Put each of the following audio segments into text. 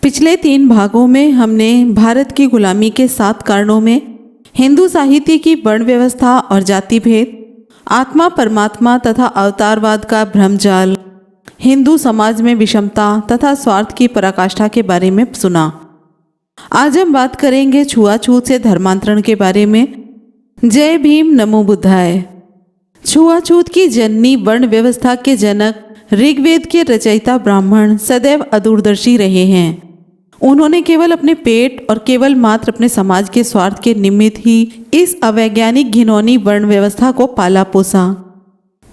पिछले 3 भागों में हमने भारत की गुलामी के 7 कारणों में हिंदू साहित्य की वर्ण व्यवस्था और जाति भेद, आत्मा परमात्मा तथा अवतारवाद का भ्रमजाल, हिंदू समाज में विषमता तथा स्वार्थ की पराकाष्ठा के बारे में सुना। आज हम बात करेंगे छुआछूत से धर्मांतरण के बारे में। जय भीम, नमो बुद्धाय। छुआछूत की जननी वर्ण व्यवस्था के जनक ऋग्वेद के रचयिता ब्राह्मण सदैव अदूरदर्शी रहे हैं। उन्होंने केवल अपने पेट और केवल मात्र अपने समाज के स्वार्थ के निमित्त ही इस अवैज्ञानिक घिनौनी वर्ण व्यवस्था को पाला पोसा।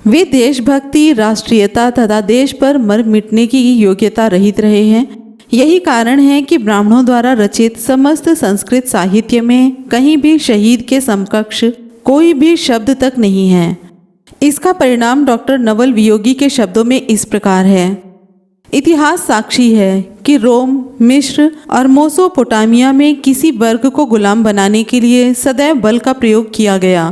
वे देशभक्ति, राष्ट्रीयता तथा देश पर मर मिटने की योग्यता रहित रहे हैं। यही कारण है कि ब्राह्मणों द्वारा रचित समस्त संस्कृत साहित्य में कहीं भी शहीद के समकक्ष कोई भी शब्द तक नहीं है। इसका परिणाम डॉक्टर नवल वियोगी के शब्दों में इस प्रकार है। इतिहास साक्षी है कि रोम, मिस्र और मेसोपोटामिया में किसी वर्ग को गुलाम बनाने के लिए सदैव बल का प्रयोग किया गया।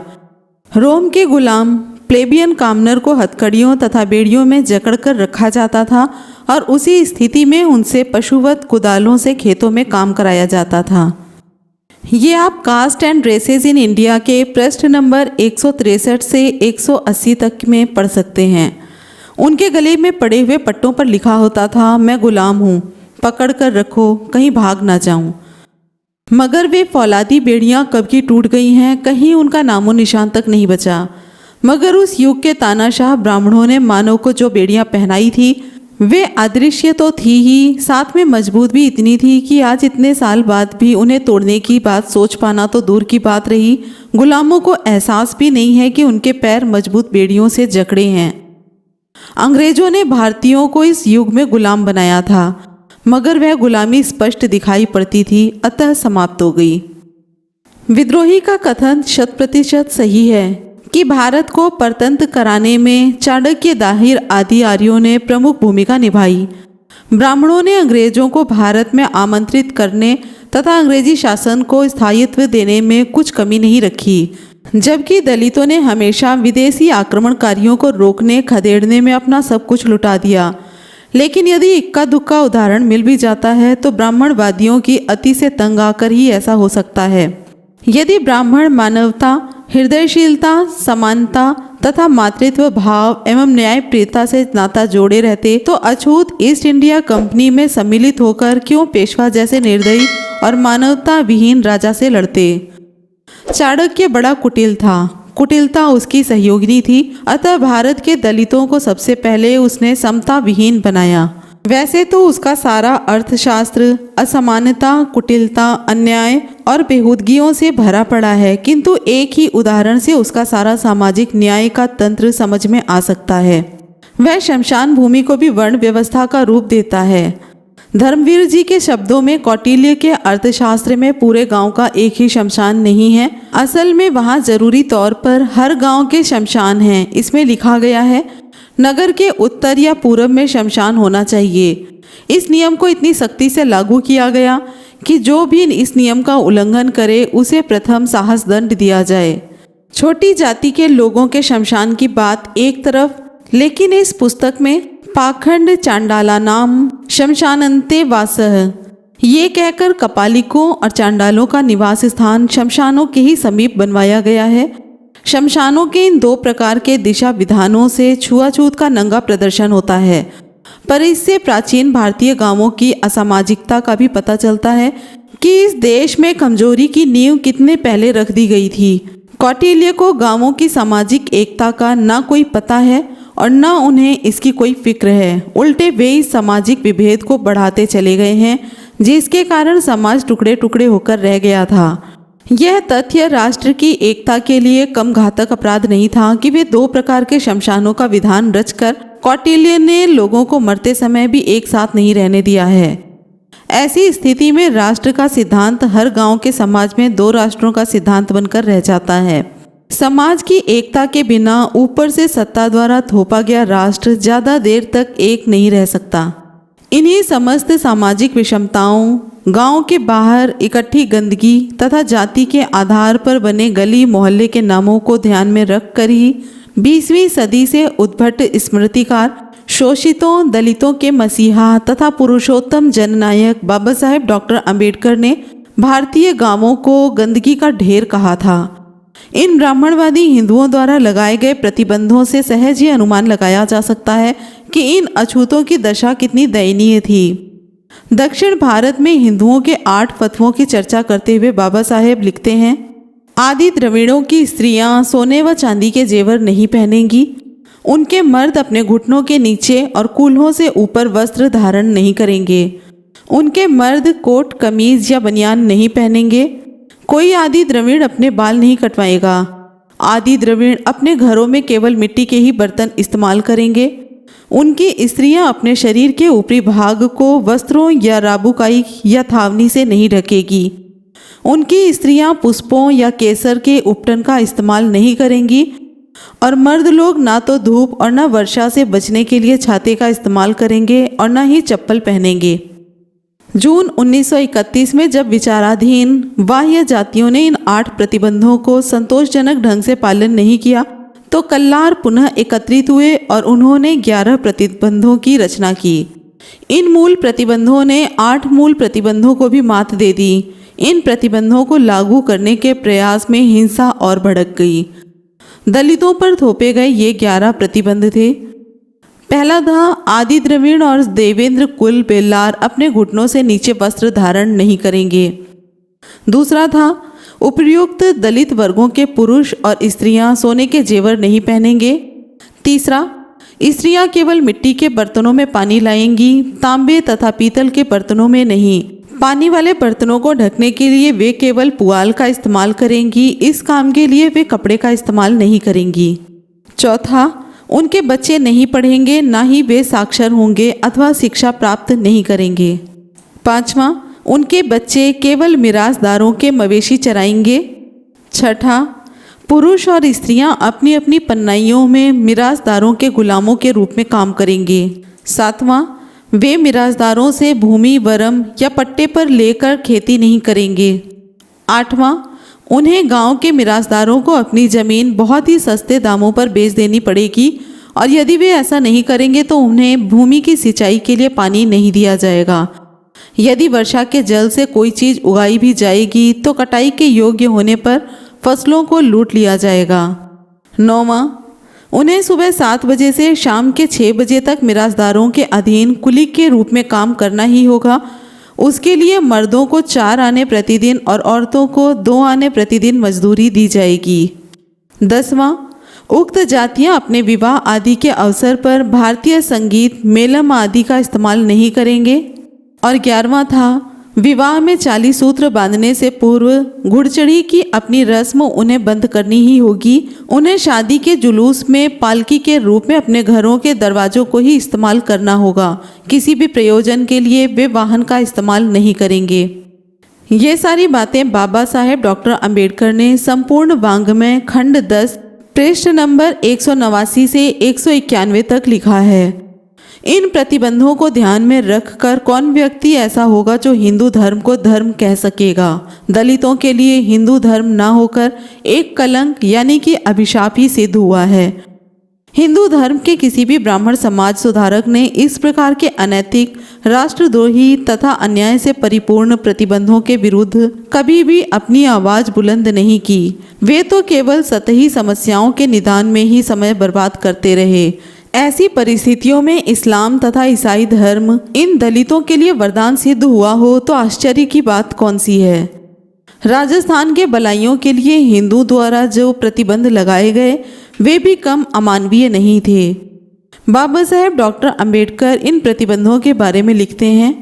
रोम के गुलाम प्लेबियन कामनर को हथकड़ियों तथा बेड़ियों में जकड़कर रखा जाता था और उसी स्थिति में उनसे पशुवत कुदालों से खेतों में काम कराया जाता था। ये आप caste and races in India के पृष्ठ नंबर 163 से 180 तक में पढ़ सकते हैं। उनके गले में पड़े हुए पट्टों पर लिखा होता था, मैं गुलाम हूँ, पकड़ कर रखो, कहीं भाग ना जाऊं। मगर वे फौलादी बेड़ियां कब की टूट गई हैं, कहीं उनका नामो निशान तक नहीं बचा। मगर उस युग के तानाशाह ब्राह्मणों ने मानव को जो बेड़ियां पहनाई थी वे अदृश्य तो थी ही, साथ में मजबूत भी इतनी थी कि आज इतने साल बाद भी उन्हें तोड़ने की बात सोच पाना तो दूर की बात रही, गुलामों को एहसास भी नहीं है कि उनके पैर मजबूत बेड़ियों से जकड़े हैं। अंग्रेजों ने भारतीयों को इस युग में गुलाम बनाया था, मगर वह गुलामी स्पष्ट दिखाई पड़ती थी, अतः समाप्त हो गई। विद्रोही का कथन 100% सही है कि भारत को परतंत्र कराने में चाणक्य, दाहिर आदि आर्यों ने प्रमुख भूमिका निभाई। ब्राह्मणों ने अंग्रेजों को भारत में आमंत्रित करने तथा अंग्रेजी शासन को स्थायित्व देने में कुछ कमी नहीं रखी, जबकि दलितों ने हमेशा विदेशी आक्रमणकारियों को रोकने खदेड़ने में अपना सब कुछ लुटा दिया। लेकिन यदि इक्का दुक्का उदाहरण मिल भी जाता है तो ब्राह्मणवादियों की अति से तंग आकर ही ऐसा हो सकता है। यदि ब्राह्मण मानवता, हृदयशीलता, समानता तथा मातृत्व भाव एवं न्यायप्रियता से नाता जोड़े रहते तो अछूत ईस्ट इंडिया कंपनी में सम्मिलित होकर क्यों पेशवा जैसे निर्दयी और मानवता विहीन राजा से लड़ते। चाणक्य बड़ा कुटिल था, कुटिलता उसकी सहयोगिनी थी, अतः भारत के दलितों को सबसे पहले उसने समता विहीन बनाया। वैसे तो उसका सारा अर्थशास्त्र असमानता, कुटिलता, अन्याय और बेहूदगियों से भरा पड़ा है, किंतु एक ही उदाहरण से उसका सारा सामाजिक न्याय का तंत्र समझ में आ सकता है। वह शमशान भूमि को भी वर्ण व्यवस्था का रूप देता है। धर्मवीर जी के शब्दों में कौटिल्य के अर्थशास्त्र में पूरे गांव का एक ही शमशान नहीं है, असल में वहां जरूरी तौर पर हर गांव के शमशान हैं। इसमें लिखा गया है नगर के उत्तर या पूर्व में शमशान होना चाहिए। इस नियम को इतनी सख्ती से लागू किया गया कि जो भी इस नियम का उल्लंघन करे उसे प्रथम साहस दंड दिया जाए। छोटी जाति के लोगों के शमशान की बात एक तरफ, लेकिन इस पुस्तक में पाखंड चांडाला नाम शमशानंते वासः ये कहकर कपालिकों और चांडालों का निवास स्थान शमशानों के ही समीप बनवाया गया है। शमशानों के इन 2 प्रकार के दिशा विधानों से छुआछूत का नंगा प्रदर्शन होता है, पर इससे प्राचीन भारतीय गांवों की असामाजिकता का भी पता चलता है कि इस देश में कमजोरी की नींव कितने पहले रख दी गई थी। कौटिल्य को गांवों की सामाजिक एकता का ना कोई पता है और न उन्हें इसकी कोई फिक्र है। उल्टे वे इस सामाजिक विभेद को बढ़ाते चले गए हैं, जिसके कारण समाज टुकड़े टुकड़े होकर रह गया था। यह तथ्य राष्ट्र की एकता के लिए कम घातक अपराध नहीं था कि वे 2 प्रकार के शमशानों का विधान रचकर कौटिल्य ने लोगों को मरते समय भी एक साथ नहीं रहने दिया है। ऐसी स्थिति में राष्ट्र का सिद्धांत हर गांव के समाज में 2 राष्ट्रों का सिद्धांत बनकर रह जाता है। समाज की एकता के बिना ऊपर से सत्ता द्वारा थोपा गया राष्ट्र ज्यादा देर तक एक नहीं रह सकता। इन्हीं समस्त सामाजिक विषमताओं, गांव के बाहर इकट्ठी गंदगी तथा जाति के आधार पर बने गली मोहल्ले के नामों को ध्यान में रखकर ही 20वीं सदी से उद्भट स्मृतिकार शोषितों, दलितों के मसीहा तथा पुरुषोत्तम जननायक बाबा साहेब डॉक्टर अंबेडकर ने भारतीय गांवों को गंदगी का ढेर कहा था। इन ब्राह्मणवादी हिंदुओं द्वारा लगाए गए प्रतिबंधों से सहज ही अनुमान लगाया जा सकता है कि इन अछूतों की दशा कितनी दयनीय थी। दक्षिण भारत में हिंदुओं के 8 फतवों की चर्चा करते हुए बाबा साहेब लिखते हैं, आदि द्रविड़ों की स्त्रियां सोने व चांदी के जेवर नहीं पहनेंगी। उनके मर्द अपने घुटनों के नीचे और कूल्हों से ऊपर वस्त्र धारण नहीं करेंगे। उनके मर्द कोट, कमीज या बनियान नहीं पहनेंगे। कोई आदि द्रविड़ अपने बाल नहीं कटवाएगा। आदि द्रविड़ अपने घरों में केवल मिट्टी के ही बर्तन इस्तेमाल करेंगे। उनकी स्त्रियां अपने शरीर के ऊपरी भाग को वस्त्रों या राबुकाई या थावनी से नहीं ढकेगी। उनकी स्त्रियां पुष्पों या केसर के उपटन का इस्तेमाल नहीं करेंगी और मर्द लोग ना तो धूप और न वर्षा से बचने के लिए छाते का इस्तेमाल करेंगे और न ही चप्पल पहनेंगे। जून 1931 में जब विचाराधीन बाह्य जातियों ने इन 8 प्रतिबंधों को संतोषजनक ढंग से पालन नहीं किया तो कल्लार पुनः एकत्रित हुए और उन्होंने 11 प्रतिबंधों की रचना की। इन मूल प्रतिबंधों ने 8 मूल प्रतिबंधों को भी मात दे दी। इन प्रतिबंधों को लागू करने के प्रयास में हिंसा और भड़क गई। दलितों पर थोपे गए ये 11 प्रतिबंध थे। पहला था, आदि द्रविड़ और देवेंद्र कुल बेल्लार अपने घुटनों से नीचे वस्त्र धारण नहीं करेंगे। दूसरा था, उपर्युक्त दलित वर्गों के पुरुष और स्त्रियां सोने के जेवर नहीं पहनेंगे। तीसरा, स्त्रियां केवल मिट्टी के बर्तनों में पानी लाएंगी, तांबे तथा पीतल के बर्तनों में नहीं। पानी वाले बर्तनों को ढकने के लिए वे केवल पुआल का इस्तेमाल करेंगी। इस काम के लिए वे कपड़े का इस्तेमाल नहीं करेंगी। चौथा, उनके बच्चे नहीं पढ़ेंगे, ना ही वे साक्षर होंगे अथवा शिक्षा प्राप्त नहीं करेंगे। पांचवा, उनके बच्चे केवल मिरासदारों के मवेशी चराएंगे। छठा, पुरुष और स्त्रियां अपनी अपनी पन्नाइयों में मिरासदारों के गुलामों के रूप में काम करेंगे। सातवां, वे मिरासदारों से भूमि वरम या पट्टे पर लेकर खेती नहीं करेंगे। आठवां, उन्हें गांव के मिरासदारों को अपनी ज़मीन बहुत ही सस्ते दामों पर बेच देनी पड़ेगी और यदि वे ऐसा नहीं करेंगे तो उन्हें भूमि की सिंचाई के लिए पानी नहीं दिया जाएगा। यदि वर्षा के जल से कोई चीज़ उगाई भी जाएगी तो कटाई के योग्य होने पर फसलों को लूट लिया जाएगा। 9वां, उन्हें सुबह 7 बजे से शाम के 6 बजे तक मिरासदारों के अधीन कुलीग के रूप में काम करना ही होगा। उसके लिए मर्दों को 4 आने प्रतिदिन और औरतों को 2 आने प्रतिदिन मजदूरी दी जाएगी। 10वां, उक्त जातियां अपने विवाह आदि के अवसर पर भारतीय संगीत, मेलम आदि का इस्तेमाल नहीं करेंगे। और 11वां था, विवाह में 40 सूत्र बांधने से पूर्व घुड़चढ़ी की अपनी रस्म उन्हें बंद करनी ही होगी। उन्हें शादी के जुलूस में पालकी के रूप में अपने घरों के दरवाजों को ही इस्तेमाल करना होगा। किसी भी प्रयोजन के लिए वे वाहन का इस्तेमाल नहीं करेंगे। ये सारी बातें बाबा साहेब डॉक्टर अंबेडकर ने संपूर्ण वाङ्मय खंड 10 पृष्ठ नंबर 189 से 191 तक लिखा है। इन प्रतिबंधों को ध्यान में रखकर कौन व्यक्ति ऐसा होगा जो हिंदू धर्म को धर्म कह सकेगा। दलितों के लिए हिंदू धर्म ना होकर एक कलंक यानी कि अभिशाप ही सिद्ध हुआ है। हिंदू धर्म के किसी भी ब्राह्मण समाज सुधारक ने इस प्रकार के अनैतिक, राष्ट्रद्रोही तथा अन्याय से परिपूर्ण प्रतिबंधों के विरुद्ध कभी भी अपनी आवाज़ बुलंद नहीं की। वे तो केवल सतही समस्याओं के निदान में ही समय बर्बाद करते रहे। ऐसी परिस्थितियों में इस्लाम तथा ईसाई धर्म इन दलितों के लिए वरदान सिद्ध हुआ हो तो आश्चर्य की बात कौन सी है। राजस्थान के बलाइयों के लिए हिंदू द्वारा जो प्रतिबंध लगाए गए वे भी कम अमानवीय नहीं थे। बाबा साहेब डॉक्टर अंबेडकर इन प्रतिबंधों के बारे में लिखते हैं,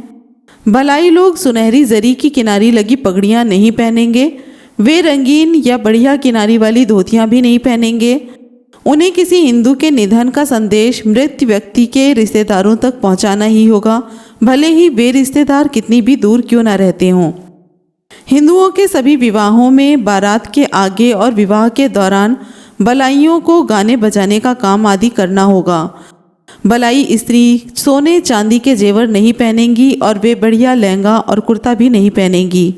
भलाई लोग सुनहरी जरी की किनारी लगी पगड़ियाँ नहीं पहनेंगे। वे रंगीन या बढ़िया किनारी वाली धोतियाँ भी नहीं पहनेंगे। उन्हें किसी हिंदू के निधन का संदेश मृत व्यक्ति के रिश्तेदारों तक पहुंचाना ही होगा, भले ही वे रिश्तेदार कितनी भी दूर क्यों न रहते हों। हिंदुओं के सभी विवाहों में बारात के आगे और विवाह के दौरान बलाइयों को गाने बजाने का काम आदि करना होगा। बलाई स्त्री सोने चांदी के जेवर नहीं पहनेंगी और वे बढ़िया लहंगा और कुर्ता भी नहीं पहनेंगी।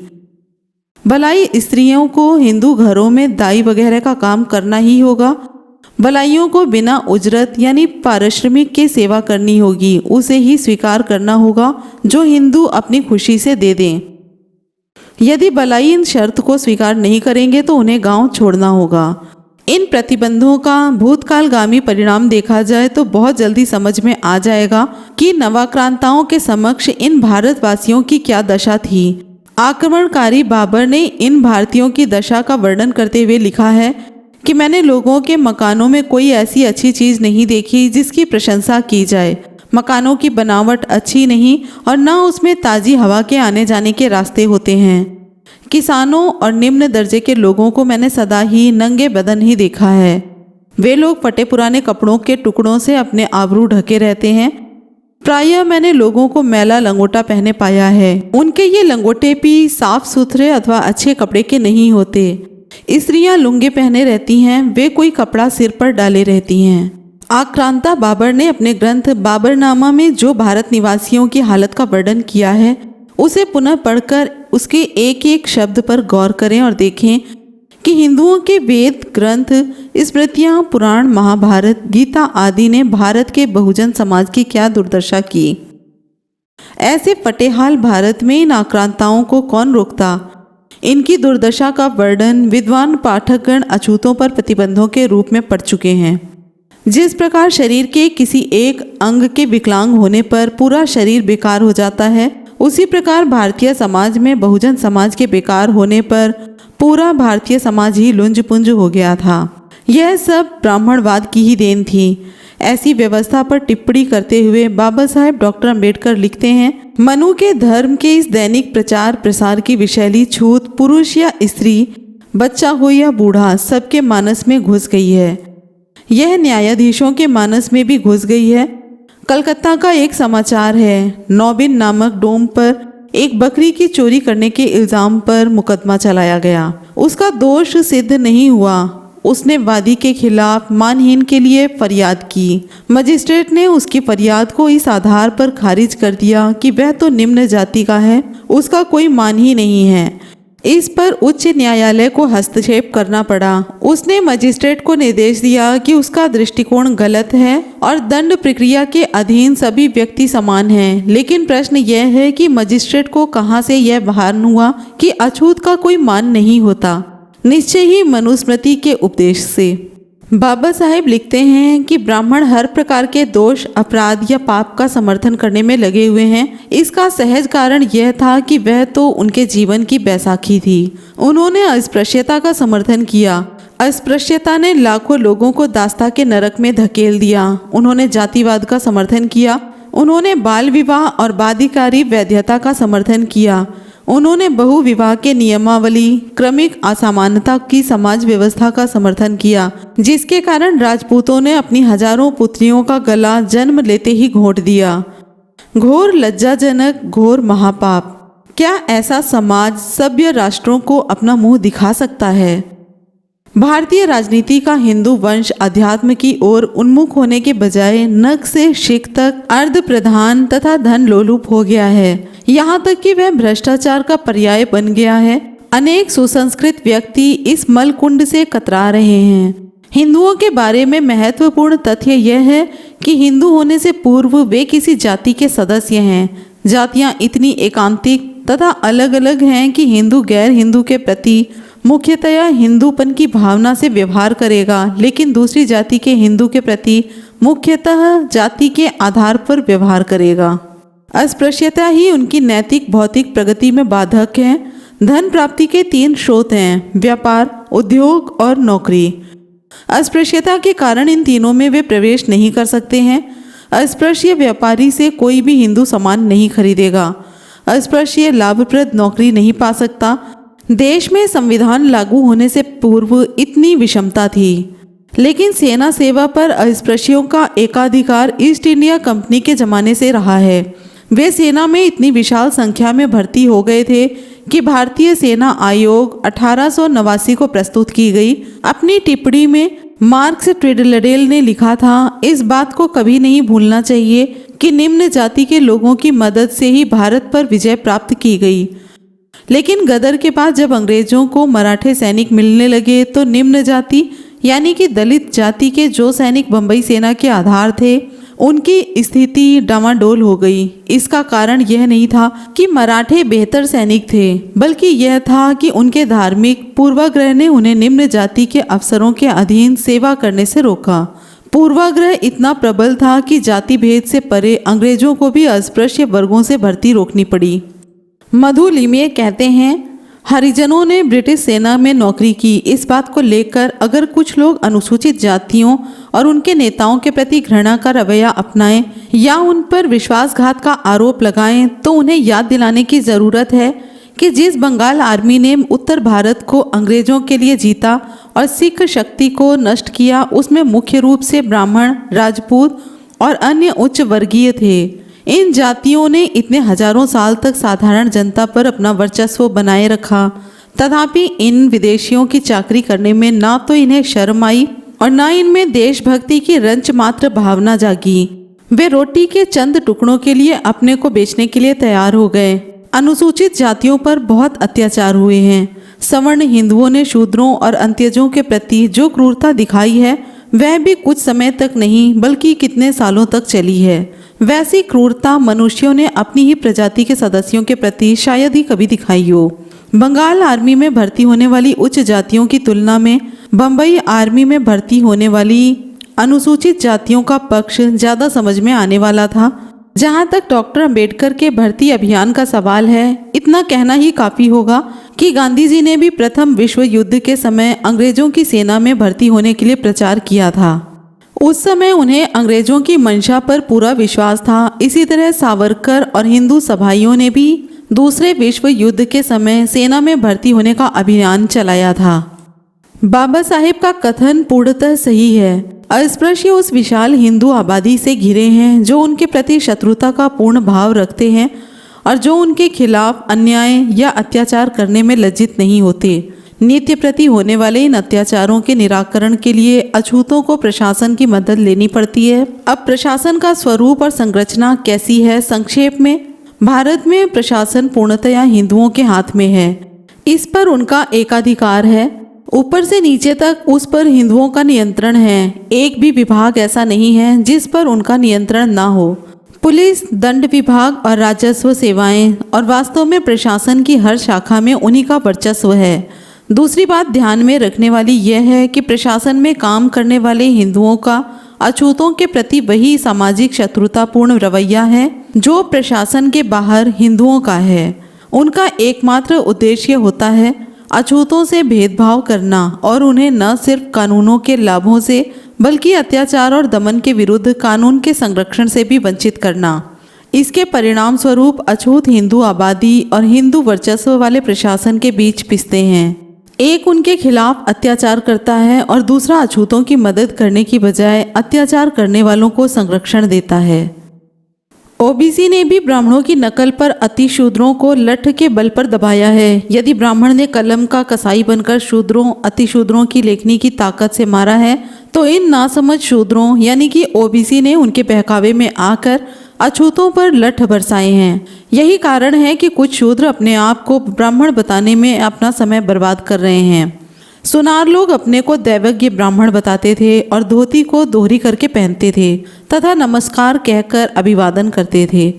बलाई स्त्रियों को हिंदू घरों में दाई वगैरह का काम करना ही होगा। भलाइयों को बिना उजरत यानी पारिश्रमिक के सेवा करनी होगी, उसे ही स्वीकार करना होगा जो हिंदू अपनी खुशी से दे दें। यदि भलाई इन शर्त को स्वीकार नहीं करेंगे तो उन्हें गांव छोड़ना होगा। इन प्रतिबंधों का भूतकालगामी परिणाम देखा जाए तो बहुत जल्दी समझ में आ जाएगा कि नवाक्रांताओं के समक्ष इन भारतवासियों की क्या दशा थी। आक्रमणकारी बाबर ने इन भारतीयों की दशा का वर्णन करते हुए लिखा है कि मैंने लोगों के मकानों में कोई ऐसी अच्छी चीज़ नहीं देखी जिसकी प्रशंसा की जाए। मकानों की बनावट अच्छी नहीं और न उसमें ताज़ी हवा के आने जाने के रास्ते होते हैं। किसानों और निम्न दर्जे के लोगों को मैंने सदा ही नंगे बदन ही देखा है। वे लोग फटे पुराने कपड़ों के टुकड़ों से अपने आबरू ढके रहते हैं। प्रायः मैंने लोगों को मैला लंगोटा पहने पाया है। उनके ये लंगोटे भी साफ सुथरे अथवा अच्छे कपड़े के नहीं होते। स्त्रियां लुंगे पहने रहती हैं, वे कोई कपड़ा सिर पर डाले रहती हैं। आक्रांता बाबर ने अपने ग्रंथ बाबरनामा में जो भारत निवासियों की हालत का वर्णन किया है उसे पुनः पढ़कर उसके एक एक शब्द पर गौर करें और देखें कि हिंदुओं के वेद ग्रंथ, स्मृतियाँ, पुराण, महाभारत, गीता आदि ने भारत के बहुजन समाज की क्या दुर्दशा की। ऐसे फटेहाल भारत में इन आक्रांताओं को कौन रोकता। इनकी दुर्दशा का वर्णन विद्वान पाठकगण अछूतों पर प्रतिबंधों के रूप में पढ़ चुके हैं। जिस प्रकार शरीर के किसी एक अंग के विकलांग होने पर पूरा शरीर बेकार हो जाता है, उसी प्रकार भारतीय समाज में बहुजन समाज के बेकार होने पर पूरा भारतीय समाज ही लुंज पुंज हो गया था। यह सब ब्राह्मणवाद की ही देन थी। ऐसी व्यवस्था पर टिप्पणी करते हुए बाबा साहेब डॉक्टर अम्बेडकर लिखते हैं, मनु के धर्म के इस दैनिक प्रचार प्रसार की विशैली छूत पुरुष या स्त्री, बच्चा हो या बूढ़ा, सबके मानस में घुस गई है। यह न्यायाधीशों के मानस में भी घुस गई है। कलकत्ता का एक समाचार है, नौबिन नामक डोम पर एक बकरी की चोरी करने के इल्ज़ाम पर मुकदमा चलाया गया। उसका दोष सिद्ध नहीं हुआ। उसने वादी के खिलाफ मानहीन के लिए फरियाद की। मजिस्ट्रेट ने उसकी फरियाद को इस आधार पर खारिज कर दिया कि वह तो निम्न जाति का है, उसका कोई मान ही नहीं है। इस पर उच्च न्यायालय को हस्तक्षेप करना पड़ा। उसने मजिस्ट्रेट को निर्देश दिया कि उसका दृष्टिकोण गलत है और दंड प्रक्रिया के अधीन सभी व्यक्ति समान हैं। लेकिन प्रश्न यह है कि मजिस्ट्रेट को कहां से यह भान हुआ कि अछूत का कोई मान नहीं होता। निश्चय ही मनुस्मृति के उपदेश से। बाबा साहेब लिखते हैं कि ब्राह्मण हर प्रकार के दोष, अपराध या पाप का समर्थन करने में लगे हुए हैं। इसका सहज कारण यह था कि वह तो उनके जीवन की बैसाखी थी। उन्होंने अस्पृश्यता का समर्थन किया। अस्पृश्यता ने लाखों लोगों को दास्ता के नरक में धकेल दिया। उन्होंने जातिवाद का समर्थन किया। उन्होंने बाल विवाह और बाध्यकारी वैधता का समर्थन किया। उन्होंने बहु विवाह के नियमावली, क्रमिक असमानता की समाज व्यवस्था का समर्थन किया, जिसके कारण राजपूतों ने अपनी हजारों पुत्रियों का गला जन्म लेते ही घोंट दिया। घोर लज्जाजनक, घोर महापाप। क्या ऐसा समाज सभ्य राष्ट्रों को अपना मुंह दिखा सकता है? भारतीय राजनीति का हिंदू वंश अध्यात्म की ओर उन्मुख होने के बजाय नख से शिख तक अर्ध प्रधान तथा धन लोलुप हो गया है। यहाँ तक कि वह भ्रष्टाचार का पर्याय बन गया है। अनेक सुसंस्कृत व्यक्ति इस मलकुंड से कतरा रहे हैं। हिंदुओं के बारे में महत्वपूर्ण तथ्य यह है कि हिंदू होने से पूर्व वे किसी जाति के सदस्य हैं। जातियाँ इतनी एकांतिक तथा अलग अलग हैं कि हिंदू गैर हिंदू के प्रति मुख्यतया हिंदूपन की भावना से व्यवहार करेगा, लेकिन दूसरी जाति के हिंदू के प्रति मुख्यतः जाति के आधार पर व्यवहार करेगा। अस्पृश्यता ही उनकी नैतिक भौतिक प्रगति में बाधक है। धन प्राप्ति के 3 स्रोत हैं, व्यापार, उद्योग और नौकरी। अस्पृश्यता के कारण इन तीनों में वे प्रवेश नहीं कर सकते हैं। अस्पृश्य व्यापारी से कोई भी हिंदू सामान नहीं खरीदेगा। अस्पृश्य लाभप्रद नौकरी नहीं पा सकता। देश में संविधान लागू होने से पूर्व इतनी विषमता थी, लेकिन सेना सेवा पर अस्पृश्यों का एकाधिकार ईस्ट इंडिया कंपनी के जमाने से रहा है। वे सेना में इतनी विशाल संख्या में भर्ती हो गए थे कि भारतीय सेना आयोग 1889 को प्रस्तुत की गई। अपनी टिप्पणी में मार्क्स ट्रेडलडेल ने लिखा था, इस बात को कभी नहीं भूलना चाहिए कि निम्न जाति के लोगों की मदद से ही भारत पर विजय प्राप्त की गई। लेकिन गदर के बाद जब अंग्रेजों को मराठे सैनिक मिलने लगे तो निम्न जाति यानी कि दलित जाति के जो सैनिक बंबई सेना के आधार थे, उनकी स्थिति डामाडोल हो गई। इसका कारण यह नहीं था कि मराठे बेहतर सैनिक थे, बल्कि यह था कि उनके धार्मिक पूर्वाग्रह ने उन्हें निम्न जाति के अफसरों के अधीन सेवा करने से रोका। पूर्वाग्रह इतना प्रबल था कि जाति भेद से परे अंग्रेजों को भी अस्पृश्य वर्गों से भर्ती रोकनी पड़ी। मधु लिमये कहते हैं, हरिजनों ने ब्रिटिश सेना में नौकरी की। इस बात को लेकर अगर कुछ लोग अनुसूचित जातियों और उनके नेताओं के प्रति घृणा का रवैया अपनाएं या उन पर विश्वासघात का आरोप लगाएं, तो उन्हें याद दिलाने की ज़रूरत है कि जिस बंगाल आर्मी ने उत्तर भारत को अंग्रेजों के लिए जीता और सिख शक्ति को नष्ट किया, उसमें मुख्य रूप से ब्राह्मण, राजपूत और अन्य उच्च वर्गीय थे। इन जातियों ने इतने हजारों साल तक साधारण जनता पर अपना वर्चस्व बनाए रखा। तथापि इन विदेशियों की चाकरी करने में ना तो इन्हें शर्म आई और ना इनमें देशभक्ति की रंच मात्र भावना जागी। वे रोटी के चंद टुकड़ों के लिए अपने को बेचने के लिए तैयार हो गए। अनुसूचित जातियों पर बहुत अत्याचार हुए हैं। सवर्ण हिंदुओं ने शूद्रों और अंत्यजों के प्रति जो क्रूरता दिखाई है, वह भी कुछ समय तक नहीं बल्कि कितने सालों तक चली है। वैसी क्रूरता मनुष्यों ने अपनी ही प्रजाति के सदस्यों के प्रति शायद ही कभी दिखाई हो। बंगाल आर्मी में भर्ती होने वाली उच्च जातियों की तुलना में बंबई आर्मी में भर्ती होने वाली अनुसूचित जातियों का पक्ष ज़्यादा समझ में आने वाला था। जहाँ तक डॉक्टर अंबेडकर के भर्ती अभियान का सवाल है, इतना कहना ही काफ़ी होगा कि गांधी जी ने भी प्रथम विश्व युद्ध के समय अंग्रेजों की सेना में भर्ती होने के लिए प्रचार किया था। उस समय उन्हें अंग्रेजों की मंशा पर पूरा विश्वास था। इसी तरह सावरकर और हिंदू सभाइयों ने भी दूसरे विश्व युद्ध के समय सेना में भर्ती होने का अभियान चलाया था। बाबा साहेब का कथन पूर्णतः सही है। अस्पृश्य उस विशाल हिंदू आबादी से घिरे हैं जो उनके प्रति शत्रुता का पूर्ण भाव रखते हैं और जो उनके खिलाफ अन्याय या अत्याचार करने में लज्जित नहीं होते। नित्य प्रति होने वाले इन अत्याचारों के निराकरण के लिए अछूतों को प्रशासन की मदद लेनी पड़ती है। अब प्रशासन का स्वरूप और संरचना कैसी है? संक्षेप में, भारत में प्रशासन पूर्णतया हिंदुओं के हाथ में है। इस पर उनका एकाधिकार है। ऊपर से नीचे तक उस पर हिंदुओं का नियंत्रण है। एक भी विभाग ऐसा नहीं है जिस पर उनका नियंत्रण ना हो। पुलिस, दंड विभाग और राजस्व सेवाएं और वास्तव में प्रशासन की हर शाखा में उन्हीं का वर्चस्व है। दूसरी बात ध्यान में रखने वाली यह है कि प्रशासन में काम करने वाले हिंदुओं का अछूतों के प्रति वही सामाजिक शत्रुतापूर्ण रवैया है जो प्रशासन के बाहर हिंदुओं का है। उनका एकमात्र उद्देश्य होता है अछूतों से भेदभाव करना और उन्हें न सिर्फ कानूनों के लाभों से बल्कि अत्याचार और दमन के विरुद्ध कानून के संरक्षण से भी वंचित करना। इसके परिणाम स्वरूप अछूत हिंदू आबादी और हिंदू वर्चस्व वाले प्रशासन के बीच पिसते हैं। एक उनके खिलाफ अत्याचार करता है और दूसरा अछूतों की मदद करने की बजाय अत्याचार करने वालों को संरक्षण देता है। ओबीसी ने भी ब्राह्मणों की नकल पर अतिशूद्रों को लठ के बल पर दबाया है। यदि ब्राह्मण ने कलम का कसाई बनकर शूद्रों, अतिशूद्रों की लेखनी की ताकत से मारा है, तो इन नासमझ शूद्रों यानी कि ओबीसी ने उनके बहकावे में आकर अछूतों पर लठ बरसाए हैं। यही कारण है कि कुछ शूद्र अपने आप को ब्राह्मण बताने में अपना समय बर्बाद कर रहे हैं। सुनार लोग अपने को दैवज्ञ ब्राह्मण बताते थे और धोती को दोहरी करके पहनते थे तथा नमस्कार कहकर अभिवादन करते थे।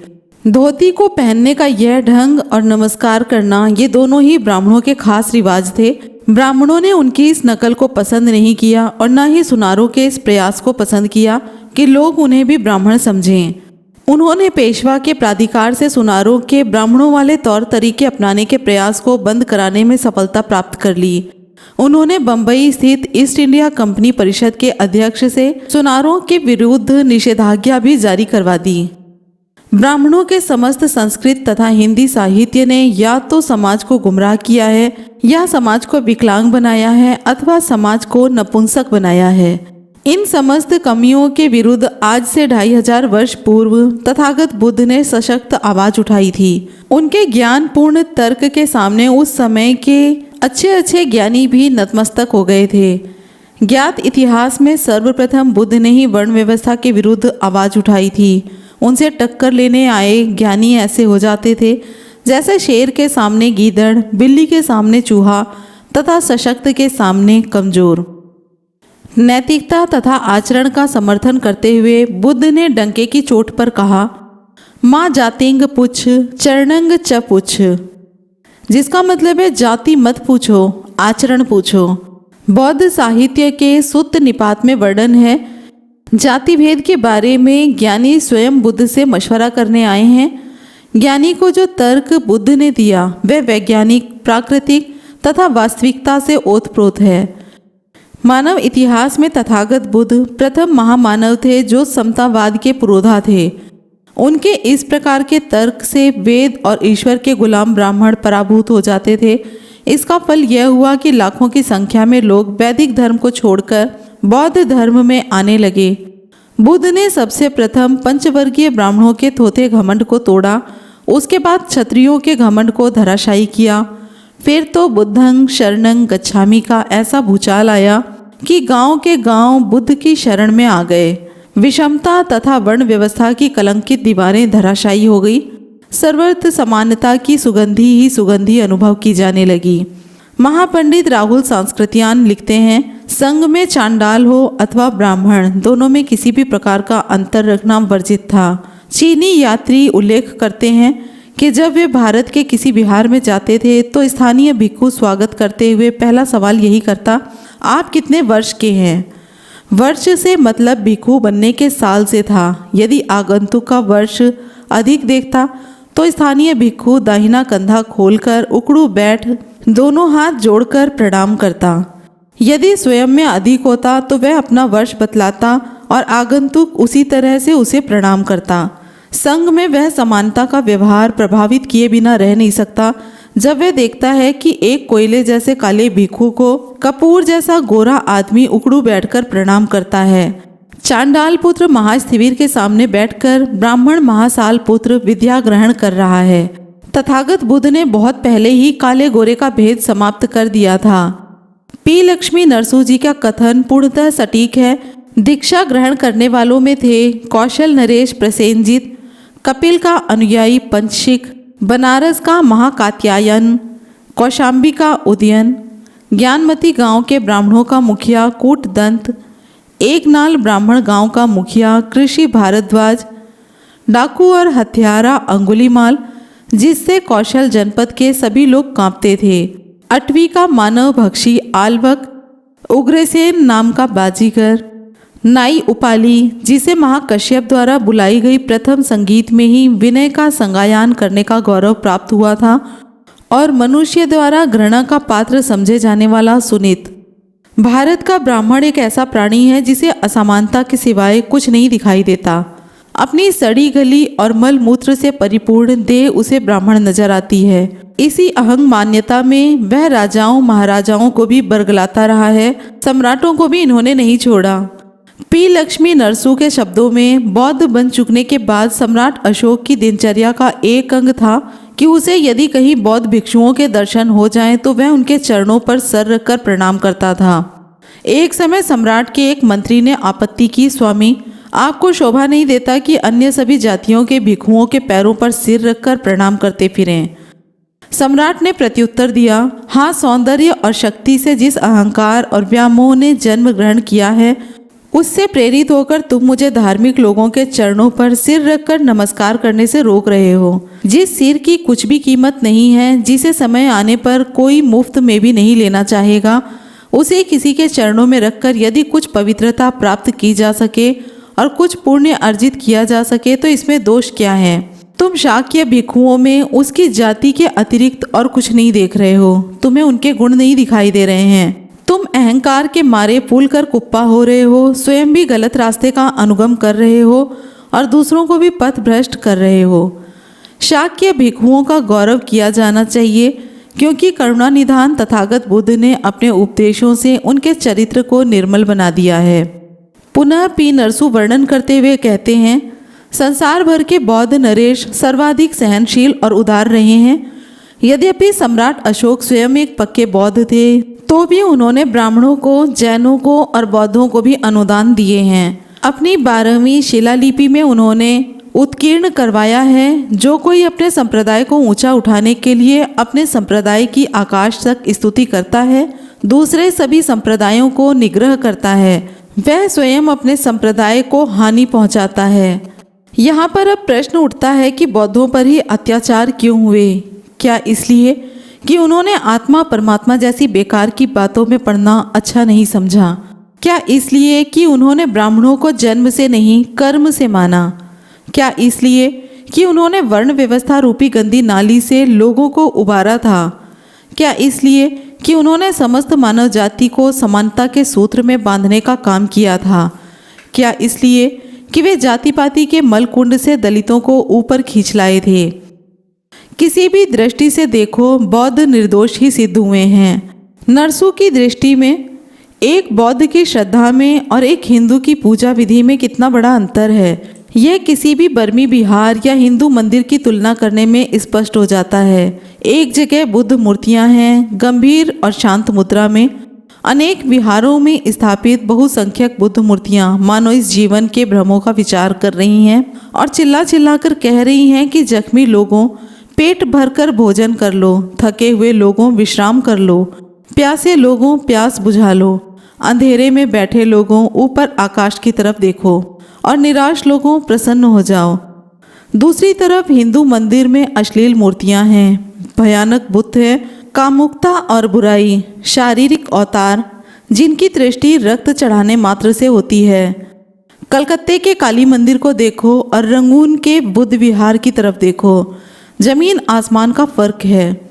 धोती को पहनने का यह ढंग और नमस्कार करना, ये दोनों ही ब्राह्मणों के खास रिवाज थे। ब्राह्मणों ने उनकी इस नकल को पसंद नहीं किया और न ही सुनारों के इस प्रयास को पसंद किया कि लोग उन्हें भी ब्राह्मण समझें। उन्होंने पेशवा के प्राधिकार से सुनारों के ब्राह्मणों वाले तौर तरीके अपनाने के प्रयास को बंद कराने में सफलता प्राप्त कर ली। उन्होंने बंबई स्थित ईस्ट इंडिया कंपनी परिषद के अध्यक्ष से सुनारों के विरुद्ध निषेधाज्ञा भी जारी करवा दी। ब्राह्मणों के समस्त संस्कृत तथा हिंदी साहित्य ने या तो समाज को गुमराह किया है या समाज को विकलांग बनाया है अथवा समाज को नपुंसक बनाया है। इन समस्त कमियों के विरुद्ध आज से 2500 वर्ष पूर्व तथागत बुद्ध ने सशक्त आवाज उठाई थी। उनके ज्ञानपूर्ण तर्क के सामने उस समय के अच्छे ज्ञानी भी नतमस्तक हो गए थे। ज्ञात इतिहास में सर्वप्रथम बुद्ध ने ही वर्ण व्यवस्था के विरुद्ध आवाज उठाई थी। उनसे टक्कर लेने आए ज्ञानी ऐसे हो जाते थे जैसे शेर के सामने गीदड़, बिल्ली के सामने चूहा तथा सशक्त के सामने कमजोर। नैतिकता तथा आचरण का समर्थन करते हुए बुद्ध ने डंके की चोट पर कहा, माँ जातिंग पुछ चरणंग च पुछ, जिसका मतलब है जाति मत पूछो, आचरण पूछो। बौद्ध साहित्य के सुत्त निपात में वर्णन है, जाति भेद के बारे में ज्ञानी स्वयं बुद्ध से मशवरा करने आए हैं। ज्ञानी को जो तर्क बुद्ध ने दिया वह वैज्ञानिक, प्राकृतिक तथा वास्तविकता से ओतप्रोत है। मानव इतिहास में तथागत बुद्ध प्रथम महामानव थे जो समतावाद के पुरोधा थे। उनके इस प्रकार के तर्क से वेद और ईश्वर के गुलाम ब्राह्मण पराभूत हो जाते थे। इसका फल यह हुआ कि लाखों की संख्या में लोग वैदिक धर्म को छोड़कर बौद्ध धर्म में आने लगे। बुद्ध ने सबसे प्रथम पंचवर्गीय ब्राह्मणों के थोथे घमंड को तोड़ा, उसके बाद क्षत्रियों के घमंड को धराशायी किया। फिर तो बुद्धं शरणं गच्छामि का ऐसा भूचाल आया कि गांव के गांव बुद्ध की शरण में आ गए। विषमता तथा वर्ण व्यवस्था की कलंकित दीवारें धराशायी हो गई। सर्वत्र समानता की सुगंधी ही सुगंधी अनुभव की जाने लगी। महापंडित राहुल सांस्कृतियान लिखते हैं, संघ में चांडाल हो अथवा ब्राह्मण, दोनों में किसी भी प्रकार का अंतर रखना वर्जित था। चीनी यात्री उल्लेख करते हैं कि जब वे भारत के किसी विहार में जाते थे तो स्थानीय भिक्षु स्वागत करते हुए पहला सवाल यही करता, आप कितने वर्ष के हैं। वर्ष से मतलब भिक्षु बनने के साल से था। यदि आगंतुक का वर्ष अधिक देखता तो स्थानीय भिक्षु दाहिना कंधा खोलकर उकड़ू बैठ दोनों हाथ जोड़कर प्रणाम करता। यदि स्वयं में अधिक होता तो वह अपना वर्ष बतलाता और आगंतुक उसी तरह से उसे प्रणाम करता। संघ में वह समानता का व्यवहार प्रभावित किए बिना रह नहीं सकता। जब वह देखता है कि एक कोयले जैसे काले भिक्षु को कपूर जैसा गोरा आदमी उकड़ू बैठकर प्रणाम करता है। चांडाल पुत्र महास्थविर के सामने बैठकर ब्राह्मण महासाल पुत्र विद्या ग्रहण कर रहा है। तथागत बुद्ध ने बहुत पहले ही काले गोरे का भेद समाप्त कर दिया था। पी लक्ष्मी नरसू जी का कथन पूर्णतः सटीक है। दीक्षा ग्रहण करने वालों में थे कौशल नरेश प्रसेनजित, कपिल का अनुयायी पंचशिख, बनारस का महाकात्यायन, कौशाम्बी का उदयन, ज्ञानमती गांव के ब्राह्मणों का मुखिया कूटदंत, एक नाल ब्राह्मण गांव का मुखिया कृषि भारद्वाज, डाकू और हत्यारा अंगुलीमाल, जिससे कौशल जनपद के सभी लोग कांपते थे। अटवी का मानव भक्षी आलवक, उग्रसेन नाम का बाजीगर, नाई उपाली, जिसे महाकश्यप द्वारा बुलाई गई प्रथम संगीत में ही विनय का संगायन करने का गौरव प्राप्त हुआ था, और मनुष्य द्वारा घृणा का पात्र समझे जाने वाला सुनीत। भारत का ब्राह्मण एक ऐसा प्राणी है जिसे असमानता के सिवाय कुछ नहीं दिखाई देता। अपनी सड़ी गली और मल मूत्र से परिपूर्ण देह उसे ब्राह्मण नजर आती है। इसी अहंग मान्यता में वह राजाओं महाराजाओं को भी बरगलाता रहा है। सम्राटों को भी इन्होंने नहीं छोड़ा। पी लक्ष्मी नरसू के शब्दों में बौद्ध बन चुकने के बाद सम्राट अशोक की दिनचर्या का एक अंग था कि उसे यदि कहीं बौद्ध भिक्षुओं के दर्शन हो जाएं तो वह उनके चरणों पर सर रखकर प्रणाम करता था। एक समय सम्राट के एक मंत्री ने आपत्ति की, स्वामी आपको शोभा नहीं देता कि अन्य सभी जातियों के भिक्षुओं के पैरों पर सिर रखकर प्रणाम करते फिरें। सम्राट ने प्रत्युत्तर दिया, हाँ, सौंदर्य और शक्ति से जिस अहंकार और व्यामोह ने जन्म ग्रहण किया है उससे प्रेरित होकर तुम मुझे धार्मिक लोगों के चरणों पर सिर रखकर नमस्कार करने से रोक रहे हो। जिस सिर की कुछ भी कीमत नहीं है, जिसे समय आने पर कोई मुफ्त में भी नहीं लेना चाहेगा, उसे किसी के चरणों में रखकर यदि कुछ पवित्रता प्राप्त की जा सके और कुछ पुण्य अर्जित किया जा सके तो इसमें दोष क्या है। तुम शाक्य भिक्षुओं में उसकी जाति के अतिरिक्त और कुछ नहीं देख रहे हो। तुम्हें उनके गुण नहीं दिखाई दे रहे हैं। तुम अहंकार के मारे फूल कर कुप्पा हो रहे हो, स्वयं भी गलत रास्ते का अनुगम कर रहे हो और दूसरों को भी पथ भ्रष्ट कर रहे हो। शाक्य भिक्षुओं का गौरव किया जाना चाहिए क्योंकि करुणा निधान तथागत बुद्ध ने अपने उपदेशों से उनके चरित्र को निर्मल बना दिया है। पुनः पी नरसू वर्णन करते हुए कहते हैं, संसार भर के बौद्ध नरेश सर्वाधिक सहनशील और उदार रहे हैं। यद्यपि सम्राट अशोक स्वयं एक पक्के बौद्ध थे तो भी उन्होंने ब्राह्मणों को, जैनों को और बौद्धों को भी अनुदान दिए हैं। अपनी 12वीं शिलालिपि में उन्होंने उत्कीर्ण करवाया है, जो कोई अपने संप्रदाय को ऊंचा उठाने के लिए अपने संप्रदाय की आकाश तक स्तुति करता है दूसरे सभी संप्रदायों को निग्रह करता है, वह स्वयं अपने संप्रदाय को हानि पहुंचाता है। यहाँ पर अब प्रश्न उठता है कि बौद्धों पर ही अत्याचार क्यों हुए? क्या इसलिए कि उन्होंने आत्मा परमात्मा जैसी बेकार की बातों में पड़ना अच्छा नहीं समझा? क्या इसलिए कि उन्होंने ब्राह्मणों को जन्म से नहीं कर्म से माना? क्या इसलिए कि उन्होंने वर्ण व्यवस्था रूपी गंदी नाली से लोगों को उबारा था? क्या इसलिए कि उन्होंने समस्त मानव जाति को समानता के सूत्र में बांधने का काम किया था? क्या इसलिए कि वे जाति पाति के मलकुंड से दलितों को ऊपर खींच लाए थे? किसी भी दृष्टि से देखो, बौद्ध निर्दोष ही सिद्ध हुए हैं। नरसू की दृष्टि में एक बौद्ध की श्रद्धा में और एक हिंदू की पूजा विधि में कितना बड़ा अंतर है, यह किसी भी बर्मी बिहार या हिंदू मंदिर की तुलना करने में स्पष्ट हो जाता है। एक जगह बुद्ध मूर्तियां हैं, गंभीर और शांत मुद्रा में। अनेक विहारों में स्थापित बहुसंख्यक बुद्ध मूर्तियां मानो इस जीवन के भ्रमों का विचार कर रही हैं और चिल्ला चिल्ला कर कह रही हैं कि जख्मी लोगों पेट भरकर भोजन कर लो, थके हुए लोगों विश्राम कर लो, प्यासे लोगों प्यास बुझा लो, अंधेरे में बैठे लोगों ऊपर आकाश की तरफ देखो और निराश लोगों प्रसन्न हो जाओ। दूसरी तरफ हिंदू मंदिर में अश्लील मूर्तियां हैं, भयानक बुत है, कामुकता और बुराई, शारीरिक अवतार जिनकी दृष्टि रक्त चढ़ाने मात्र से होती है। कलकत्ते के काली मंदिर को देखो और रंगून के बुद्ध विहार की तरफ देखो, जमीन आसमान का फर्क है।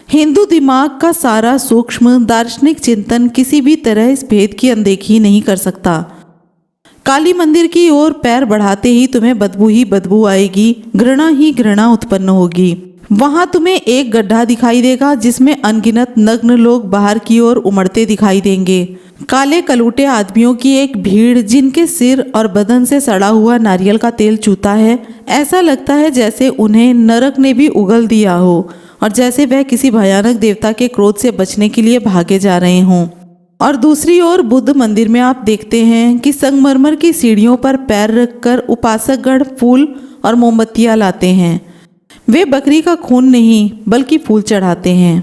हिंदू दिमाग का सारा सूक्ष्म दार्शनिक चिंतन किसी भी तरह इस भेद की अनदेखी नहीं कर सकता। काली मंदिर की ओर पैर बढ़ाते ही तुम्हें बदबू ही बदबू आएगी, घृणा ही घृणा उत्पन्न होगी। वहां तुम्हें एक गड्ढा दिखाई देगा जिसमें अनगिनत नग्न लोग बाहर की ओर उमड़ते दिखाई देंगे। काले कलूटे आदमियों की एक भीड़ जिनके सिर और बदन से सड़ा हुआ नारियल का तेल चूता है। ऐसा लगता है जैसे उन्हें नरक ने भी उगल दिया हो और जैसे वह किसी भयानक देवता के क्रोध से बचने के लिए भागे जा रहे हों। और दूसरी ओर बुद्ध मंदिर में आप देखते हैं कि संगमरमर की सीढ़ियों पर पैर रखकर उपासकगण फूल और मोमबत्तियां लाते हैं। वे बकरी का खून नहीं बल्कि फूल चढ़ाते हैं।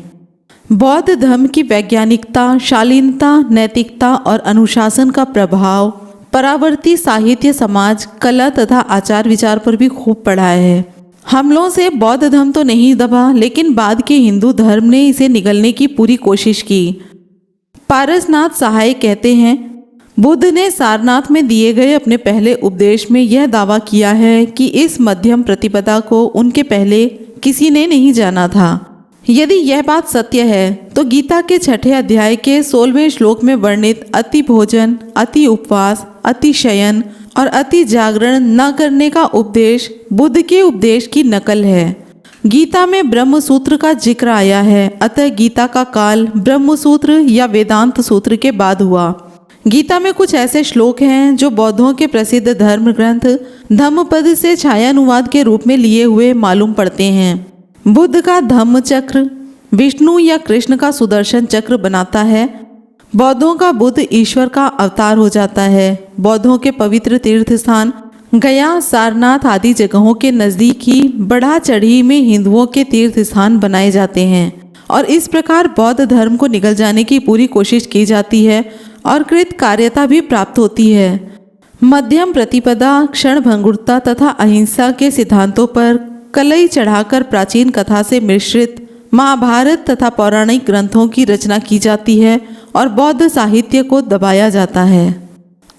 बौद्ध धर्म की वैज्ञानिकता, शालीनता, नैतिकता और अनुशासन का प्रभाव परावर्ती साहित्य, समाज, कला तथा आचार विचार पर भी खूब पड़ा है। हमलों से बौद्ध धर्म तो नहीं दबा, लेकिन बाद के हिंदू धर्म ने इसे निगलने की पूरी कोशिश की। पारसनाथ सहाय कहते हैं, बुद्ध ने सारनाथ में दिए गए अपने पहले उपदेश में यह दावा किया है कि इस मध्यम प्रतिपदा को उनके पहले किसी ने नहीं जाना था। यदि यह बात सत्य है तो गीता के 6ठे अध्याय के 16वें श्लोक में वर्णित अति भोजन, अति उपवास, अति शयन और अति जागरण न करने का उपदेश बुद्ध के उपदेश की नकल है। गीता में ब्रह्म सूत्र का जिक्र आया है, अतः गीता का काल ब्रह्म सूत्र या वेदांत सूत्र के बाद हुआ। गीता में कुछ ऐसे श्लोक हैं जो बौद्धों के प्रसिद्ध धर्म ग्रंथ धम्मपद से छायानुवाद के रूप में लिए हुए मालूम पड़ते हैं। बुद्ध का धम्म चक्र विष्णु या कृष्ण का सुदर्शन चक्र बनाता है। बौद्धों का बुद्ध ईश्वर का अवतार हो जाता है। बौद्धों के पवित्र तीर्थ स्थान गया, सारनाथ आदि जगहों के नज़दीक ही बढ़ा चढ़ी में हिंदुओं के तीर्थ स्थान बनाए जाते हैं और इस प्रकार बौद्ध धर्म को निगल जाने की पूरी कोशिश की जाती है और कृत कार्यता भी प्राप्त होती है। मध्यम प्रतिपदा, क्षणभंगुरता तथा अहिंसा के सिद्धांतों पर कलई चढ़ाकर प्राचीन कथा से मिश्रित महाभारत तथा पौराणिक ग्रंथों की रचना की जाती है और बौद्ध साहित्य को दबाया जाता है।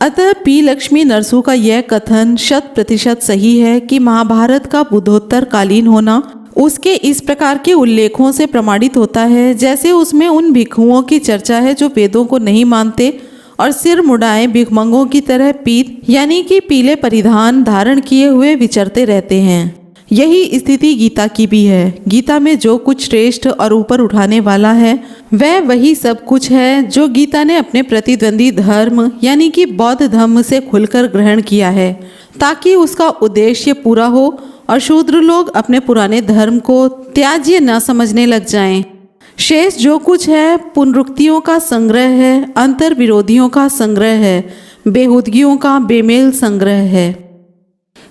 अतः पी लक्ष्मी नरसू का यह कथन 100% सही है कि महाभारत का बुद्धोत्तर कालीन होना उसके इस प्रकार के उल्लेखों से प्रमाणित होता है जैसे उसमें उन भिक्षुओं की चर्चा है जो वेदों को नहीं मानते और सिर मुड़ाए भिक्षमंगों की तरह पीत यानी कि पीले परिधान धारण किए हुए विचरते रहते हैं। यही स्थिति गीता की भी है। गीता में जो कुछ श्रेष्ठ और ऊपर उठाने वाला है वह वही सब कुछ है जो गीता ने अपने प्रतिद्वंदी धर्म यानी कि बौद्ध धर्म से खुलकर ग्रहण किया है ताकि उसका उद्देश्य पूरा हो और शूद्र लोग अपने पुराने धर्म को त्याज्य न समझने लग जाएं। शेष जो कुछ है पुनरुक्तियों का संग्रह है, अंतर विरोधियों का संग्रह है, बेहूदगियों का बेमेल संग्रह है।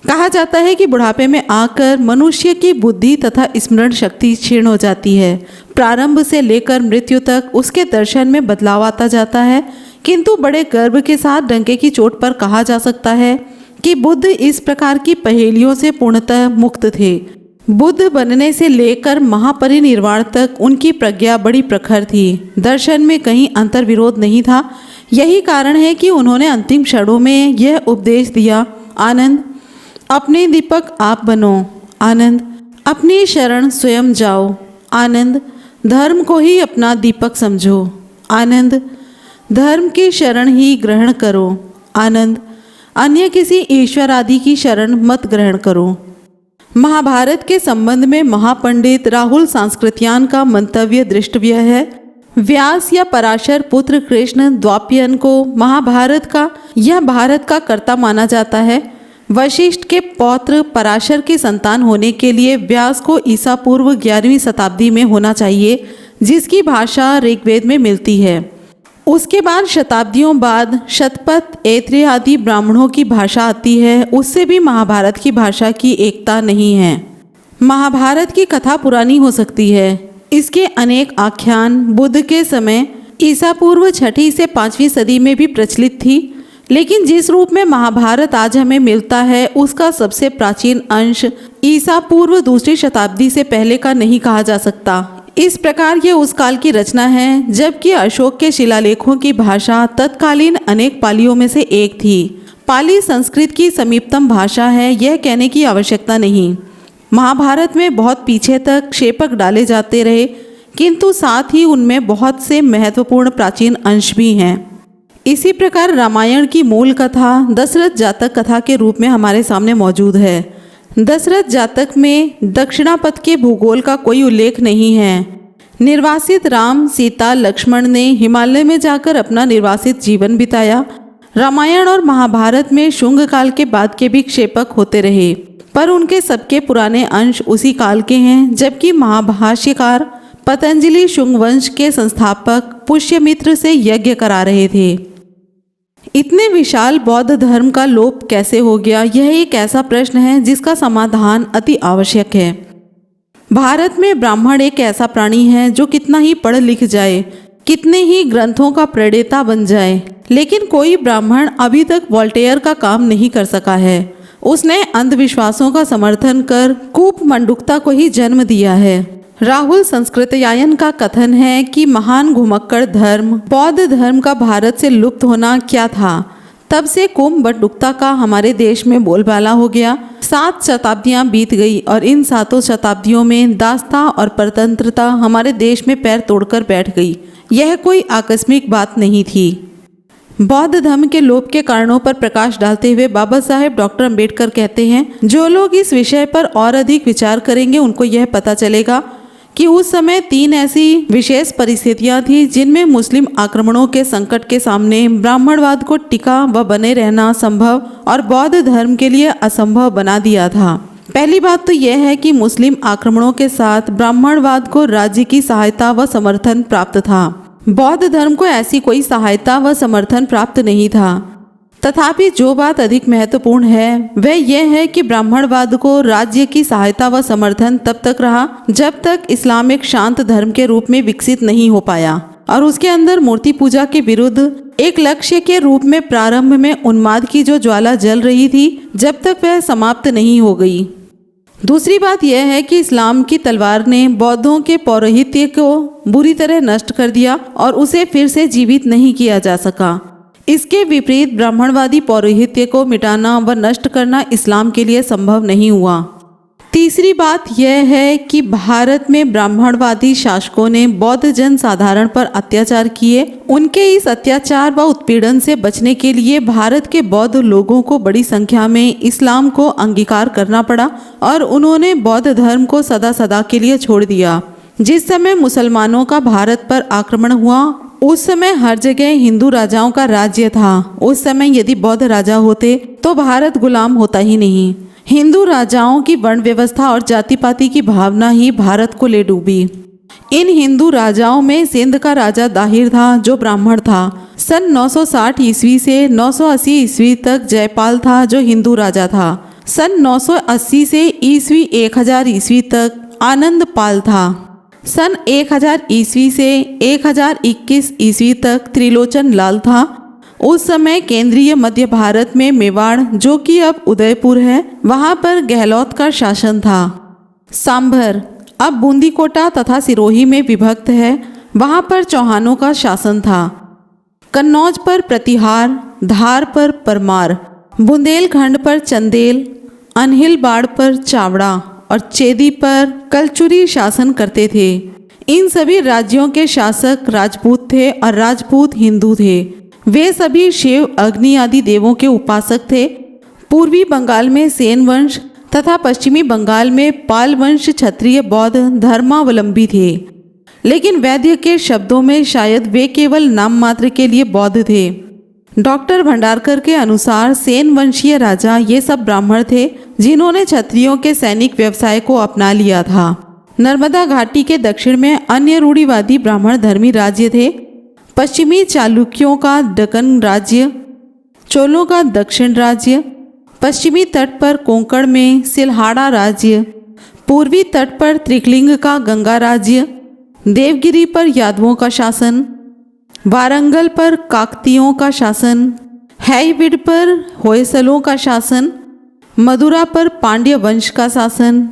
कहा जाता है कि बुढ़ापे में आकर मनुष्य की बुद्धि तथा स्मरण शक्ति क्षीण हो जाती है। प्रारंभ से लेकर मृत्यु तक उसके दर्शन में बदलाव आता जाता है, किंतु बड़े गर्व के साथ डंके की चोट पर कहा जा सकता है कि बुद्ध इस प्रकार की पहेलियों से पूर्णतः मुक्त थे। बुद्ध बनने से लेकर महापरिनिर्वाण तक उनकी प्रज्ञा बड़ी प्रखर थी। दर्शन में कहीं अंतर्विरोध नहीं था। यही कारण है कि उन्होंने अंतिम क्षणों में यह उपदेश दिया, आनंद अपने दीपक आप बनो, आनंद अपनी शरण स्वयं जाओ, आनंद धर्म को ही अपना दीपक समझो, आनंद धर्म की शरण ही ग्रहण करो, आनंद अन्य किसी ईश्वर आदि की शरण मत ग्रहण करो। महाभारत के संबंध में महापंडित राहुल सांस्कृत्यायन का मंतव्य दृष्टव्य है। व्यास या पराशर पुत्र कृष्ण द्वापयन को महाभारत का या भारत का कर्ता माना जाता है। वशिष्ठ के पौत्र पराशर की संतान होने के लिए व्यास को ईसा पूर्व 11वीं शताब्दी में होना चाहिए, जिसकी भाषा ऋग्वेद में मिलती है। उसके बाद शताब्दियों बाद शतपथ ऐत्रेय आदि ब्राह्मणों की भाषा आती है। उससे भी महाभारत की भाषा की एकता नहीं है। महाभारत की कथा पुरानी हो सकती है। इसके अनेक आख्यान बुद्ध के समय ईसा पूर्व 6वीं से 5वीं सदी में भी प्रचलित थी, लेकिन जिस रूप में महाभारत आज हमें मिलता है उसका सबसे प्राचीन अंश ईसा पूर्व 2री शताब्दी से पहले का नहीं कहा जा सकता। इस प्रकार ये उस काल की रचना है जबकि अशोक के शिलालेखों की भाषा तत्कालीन अनेक पालियों में से एक थी। पाली संस्कृत की समीपतम भाषा है, यह कहने की आवश्यकता नहीं। महाभारत में बहुत पीछे तक क्षेपक डाले जाते रहे, किंतु साथ ही उनमें बहुत से महत्वपूर्ण प्राचीन अंश भी हैं। इसी प्रकार रामायण की मूल कथा दशरथ जातक कथा के रूप में हमारे सामने मौजूद है। दशरथ जातक में दक्षिणापथ के भूगोल का कोई उल्लेख नहीं है। निर्वासित राम सीता लक्ष्मण ने हिमालय में जाकर अपना निर्वासित जीवन बिताया। रामायण और महाभारत में शुंग काल के बाद के भी क्षेपक होते रहे, पर उनके सबके पुराने अंश उसी काल के हैं। जबकि महाभाष्यकार पतंजलि शुंग वंश के संस्थापक पुष्यमित्र से यज्ञ करा रहे थे। इतने विशाल बौद्ध धर्म का लोप कैसे हो गया, यह एक ऐसा प्रश्न है जिसका समाधान अति आवश्यक है। भारत में ब्राह्मण एक ऐसा प्राणी है जो कितना ही पढ़ लिख जाए, कितने ही ग्रंथों का प्रणेता बन जाए, लेकिन कोई ब्राह्मण अभी तक वोल्टेयर का काम नहीं कर सका है। उसने अंधविश्वासों का समर्थन कर कूपमंडुकता को ही जन्म दिया है। राहुल सांस्कृत्यायन का कथन है कि महान घुमक्कड़ धर्म बौद्ध धर्म का भारत से लुप्त होना क्या था। तब से कूपमंडुकता का हमारे देश में बोलबाला हो गया। 7 शताब्दियां बीत गई और इन 7 शताब्दियों में दासता और परतंत्रता हमारे देश में पैर तोड़कर बैठ गई। यह कोई आकस्मिक बात नहीं थी। बौद्ध धर्म के लोप के कारणों पर प्रकाश डालते हुए बाबा साहेब डॉक्टर अंबेडकर कहते हैं, जो लोग इस विषय पर और अधिक विचार करेंगे उनको यह पता चलेगा कि उस समय 3 ऐसी विशेष परिस्थितियां थी जिनमें मुस्लिम आक्रमणों के संकट के सामने ब्राह्मणवाद को टिका व बने रहना संभव और बौद्ध धर्म के लिए असंभव बना दिया था। पहली बात तो यह है कि मुस्लिम आक्रमणों के साथ ब्राह्मणवाद को राज्य की सहायता व समर्थन प्राप्त था। बौद्ध धर्म को ऐसी कोई सहायता व समर्थन प्राप्त नहीं था। तथापि जो बात अधिक महत्वपूर्ण है वह यह है कि ब्राह्मणवाद को राज्य की सहायता व समर्थन तब तक रहा जब तक इस्लाम एक शांत धर्म के रूप में विकसित नहीं हो पाया और उसके अंदर मूर्ति पूजा के विरुद्ध एक लक्ष्य के रूप में प्रारंभ में उन्माद की जो ज्वाला जल रही थी जब तक वह समाप्त नहीं हो गई। दूसरी बात यह है कि इस्लाम की तलवार ने बौद्धों के पौरोहित्य को बुरी तरह नष्ट कर दिया और उसे फिर से जीवित नहीं किया जा सका। इसके विपरीत ब्राह्मणवादी पौरोहित्य को मिटाना व नष्ट करना इस्लाम के लिए संभव नहीं हुआ। तीसरी बात यह है कि भारत में ब्राह्मणवादी शासकों ने बौद्ध जन साधारण पर अत्याचार किए। उनके इस अत्याचार व उत्पीड़न से बचने के लिए भारत के बौद्ध लोगों को बड़ी संख्या में इस्लाम को अंगीकार करना पड़ा और उन्होंने बौद्ध धर्म को सदा सदा के लिए छोड़ दिया। जिस समय मुसलमानों का भारत पर आक्रमण हुआ उस समय हर जगह हिंदू राजाओं का राज्य था। उस समय यदि बौद्ध राजा होते तो भारत गुलाम होता ही नहीं। हिंदू राजाओं की वर्ण व्यवस्था और जाति पाति की भावना ही भारत को ले डूबी। इन हिंदू राजाओं में सिंध का राजा दाहिर था जो ब्राह्मण था। सन 960 ईस्वी से 980 ईस्वी तक जयपाल था जो हिंदू राजा था। सन 980 से ईस्वी 1000 ईस्वी तक आनंदपाल था। सन 1000 ईस्वी से 1021 ईस्वी तक त्रिलोचन लाल था। उस समय केंद्रीय मध्य भारत में मेवाड़, जो कि अब उदयपुर है, वहाँ पर गहलोत का शासन था। सांभर अब बूंदीकोटा तथा सिरोही में विभक्त है, वहाँ पर चौहानों का शासन था। कन्नौज पर प्रतिहार, धार पर परमार, बुंदेलखंड पर चंदेल, अनहिलबाड़ पर चावड़ा और चेदी पर कलचुरी शासन करते थे। इन सभी राज्यों के शासक राजपूत थे और राजपूत हिंदू थे। वे सभी शिव, अग्नि आदि देवों के उपासक थे। पूर्वी बंगाल में सेन वंश तथा पश्चिमी बंगाल में पाल वंश क्षत्रिय बौद्ध धर्मावलंबी थे, लेकिन वैद्य के शब्दों में शायद वे केवल नाम मात्र के लिए बौद्ध थे। डॉक्टर भंडारकर के अनुसार सेन वंशीय राजा ये सब ब्राह्मण थे जिन्होंने क्षत्रियों के सैनिक व्यवसाय को अपना लिया था। नर्मदा घाटी के दक्षिण में अन्य रूढ़िवादी ब्राह्मण धर्मी राज्य थे। पश्चिमी चालुक्यों का दक्कन राज्य, चोलों का दक्षिण राज्य, पश्चिमी तट पर कोंकण में सिलहाड़ा राज्य, पूर्वी तट पर त्रिकलिंग का गंगा राज्य, देवगिरी पर यादवों का शासन, वारंगल पर काकतियों का शासन, हैविड पर होयसलों का शासन, मदुरा पर पांड्य वंश का शासन,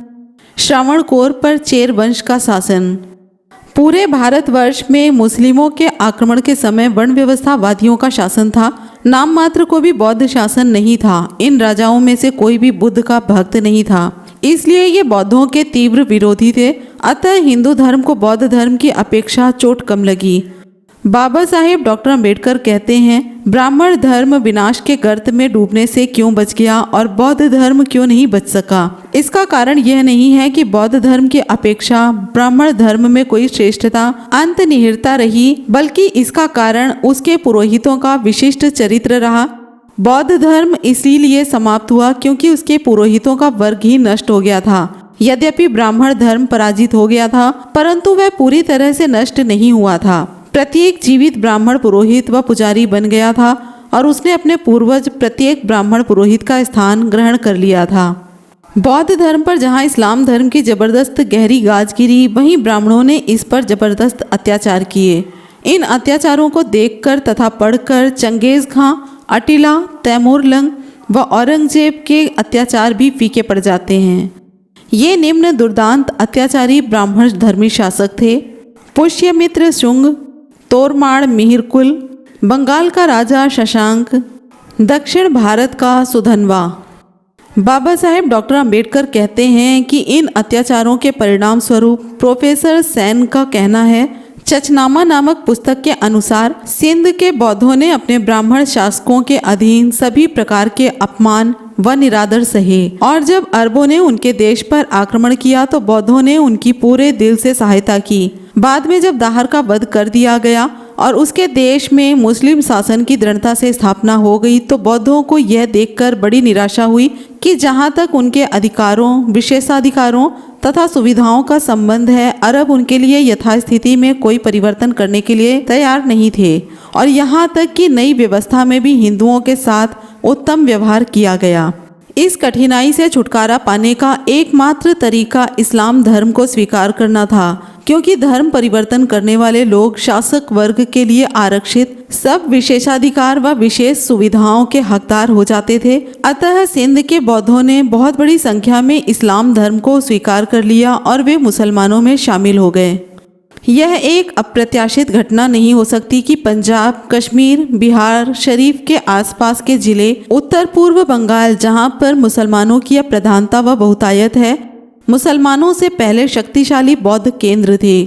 श्रावणकोर पर चेर वंश का शासन। पूरे भारतवर्ष में मुस्लिमों के आक्रमण के समय वर्ण व्यवस्थावादियों का शासन था। नाम मात्र को भी बौद्ध शासन नहीं था। इन राजाओं में से कोई भी बुद्ध का भक्त नहीं था, इसलिए ये बौद्धों के तीव्र विरोधी थे। अतः हिंदू धर्म को बौद्ध धर्म की अपेक्षा चोट कम लगी। बाबा साहेब डॉक्टर अम्बेडकर कहते हैं, ब्राह्मण धर्म विनाश के गर्त में डूबने से क्यों बच गया और बौद्ध धर्म क्यों नहीं बच सका। इसका कारण यह नहीं है कि बौद्ध धर्म की अपेक्षा ब्राह्मण धर्म में कोई श्रेष्ठता अंतर्निहितता रही, बल्कि इसका कारण उसके पुरोहितों का विशिष्ट चरित्र रहा। बौद्ध धर्म इसीलिए समाप्त हुआ क्योंकि उसके पुरोहितों का वर्ग ही नष्ट हो गया था। यद्यपि ब्राह्मण धर्म पराजित हो गया था, परंतु वह पूरी तरह से नष्ट नहीं हुआ था। प्रत्येक जीवित ब्राह्मण पुरोहित व पुजारी बन गया था और उसने अपने पूर्वज प्रत्येक ब्राह्मण पुरोहित का स्थान ग्रहण कर लिया था। बौद्ध धर्म पर जहाँ इस्लाम धर्म की जबरदस्त गहरी गाज गिरी, वहीं ब्राह्मणों ने इस पर जबरदस्त अत्याचार किए। इन अत्याचारों को देखकर तथा पढ़कर चंगेज खां, अटिला, तैमूरलंग व औरंगजेब के अत्याचार भी फीके पड़ जाते हैं। ये निम्न दुर्दांत अत्याचारी ब्राह्मण धर्मी शासक थे: पुष्यमित्र शुंग, तोरमाड़ मिहिरकुल, बंगाल का राजा शशांक, दक्षिण भारत का सुधनवा। बाबा साहेब डॉक्टर अम्बेडकर कहते हैं कि इन अत्याचारों के परिणाम स्वरूप प्रोफेसर सेन का कहना है, चचनामा नामक पुस्तक के अनुसार सिंध के बौद्धों ने अपने ब्राह्मण शासकों के अधीन सभी प्रकार के अपमान व निरादर सहे, और जब अरबों ने उनके देश पर आक्रमण किया तो बौद्धों ने उनकी पूरे दिल से सहायता की। बाद में जब दाहर का वध कर दिया गया और उसके देश में मुस्लिम शासन की दृढ़ता से स्थापना हो गई, तो बौद्धों को यह देखकर बड़ी निराशा हुई कि जहाँ तक उनके अधिकारों, विशेषाधिकारों तथा सुविधाओं का संबंध है, अरब उनके लिए यथास्थिति में कोई परिवर्तन करने के लिए तैयार नहीं थे, और यहाँ तक कि नई व्यवस्था में भी हिंदुओं के साथ उत्तम व्यवहार किया गया। इस कठिनाई से छुटकारा पाने का एकमात्र तरीका इस्लाम धर्म को स्वीकार करना था, क्योंकि धर्म परिवर्तन करने वाले लोग शासक वर्ग के लिए आरक्षित सब विशेषाधिकार व विशेष सुविधाओं के हकदार हो जाते थे। अतः सिंध के बौद्धों ने बहुत बड़ी संख्या में इस्लाम धर्म को स्वीकार कर लिया और वे मुसलमानों में शामिल हो गए। यह एक अप्रत्याशित घटना नहीं हो सकती कि पंजाब, कश्मीर, बिहार शरीफ के आसपास के जिले, उत्तर पूर्व बंगाल, जहाँ पर मुसलमानों की प्रधानता व बहुतायत है, मुसलमानों से पहले शक्तिशाली बौद्ध केंद्र थे।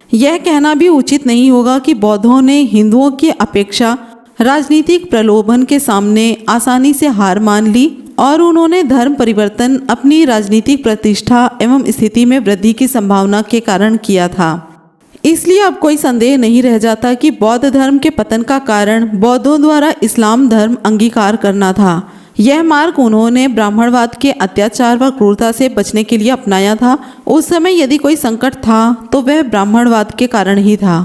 यह कहना भी उचित नहीं होगा कि बौद्धों ने हिंदुओं की अपेक्षा राजनीतिक प्रलोभन के सामने आसानी से हार मान ली और उन्होंने धर्म परिवर्तन अपनी राजनीतिक प्रतिष्ठा एवं स्थिति में वृद्धि की संभावना के कारण किया था। इसलिए अब कोई संदेह नहीं रह जाता कि बौद्ध धर्म के पतन का कारण बौद्धों द्वारा इस्लाम धर्म अंगीकार करना था। यह मार्ग उन्होंने ब्राह्मणवाद के अत्याचार व क्रूरता से बचने के लिए अपनाया था। उस समय यदि कोई संकट था तो वह ब्राह्मणवाद के कारण ही था।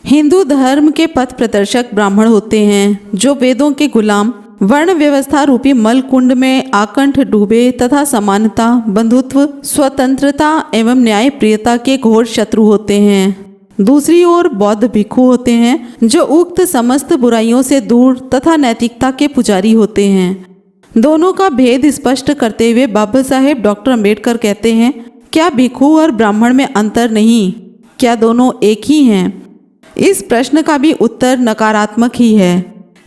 हिंदू धर्म के पथ प्रदर्शक ब्राह्मण होते हैं जो वेदों के गुलाम वर्ण व्यवस्था रूपी मल कुंड में आकंठ डूबे तथा समानता, बंधुत्व, स्वतंत्रता एवं न्यायप्रियता के घोर शत्रु होते हैं। दूसरी ओर बौद्ध भिक्षु होते हैं जो उक्त समस्त बुराइयों से दूर तथा नैतिकता के पुजारी होते हैं। दोनों का भेद स्पष्ट करते हुए बाबा साहेब डॉक्टर अम्बेडकर कहते हैं, क्या भिक्षु और ब्राह्मण में अंतर नहीं, क्या दोनों एक ही हैं? इस प्रश्न का भी उत्तर नकारात्मक ही है।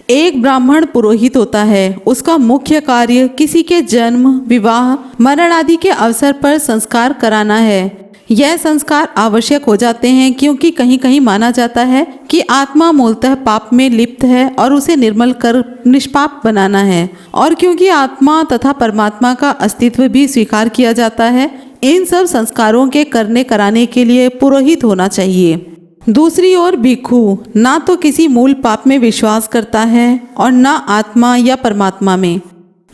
एक ब्राह्मण पुरोहित होता है, उसका मुख्य कार्य किसी के जन्म, विवाह, मरण आदि के अवसर पर संस्कार कराना है। यह संस्कार आवश्यक हो जाते हैं क्योंकि कहीं कहीं माना जाता है कि आत्मा मूलतः पाप में लिप्त है और उसे निर्मल कर निष्पाप बनाना है, और क्योंकि आत्मा तथा परमात्मा का अस्तित्व भी स्वीकार किया जाता है। इन सब संस्कारों के करने कराने के लिए पुरोहित होना चाहिए। दूसरी ओर भिक्षु ना तो किसी मूल पाप में विश्वास करता है और ना आत्मा या परमात्मा में,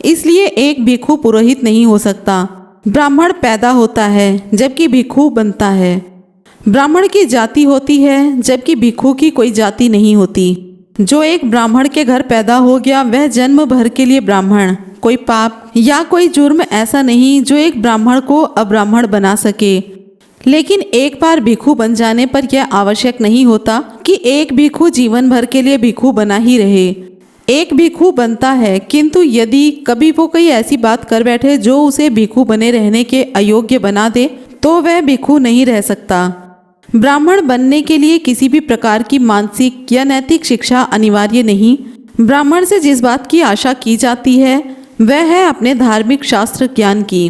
इसलिए एक भिक्षु पुरोहित नहीं हो सकता। ब्राह्मण पैदा होता है जबकि भिक्षु बनता है। ब्राह्मण की जाति होती है जबकि भिक्षु की कोई जाति नहीं होती। जो एक ब्राह्मण के घर पैदा हो गया वह जन्म भर के लिए ब्राह्मण। कोई पाप या कोई जुर्म ऐसा नहीं जो एक ब्राह्मण को अब्राह्मण बना सके। लेकिन एक बार भिक्षु बन जाने पर यह आवश्यक नहीं होता कि एक भिक्षु जीवन भर के लिए भिक्षु बना ही रहे। एक भिक्षु बनता है, किंतु यदि कभी वो कोई ऐसी बात कर बैठे जो उसे भिक्षु बने रहने के अयोग्य बना दे तो वह भिक्षु नहीं रह सकता। ब्राह्मण बनने के लिए किसी भी प्रकार की मानसिक या नैतिक शिक्षा अनिवार्य नहीं। ब्राह्मण से जिस बात की आशा की जाती है वह है अपने धार्मिक शास्त्र ज्ञान की।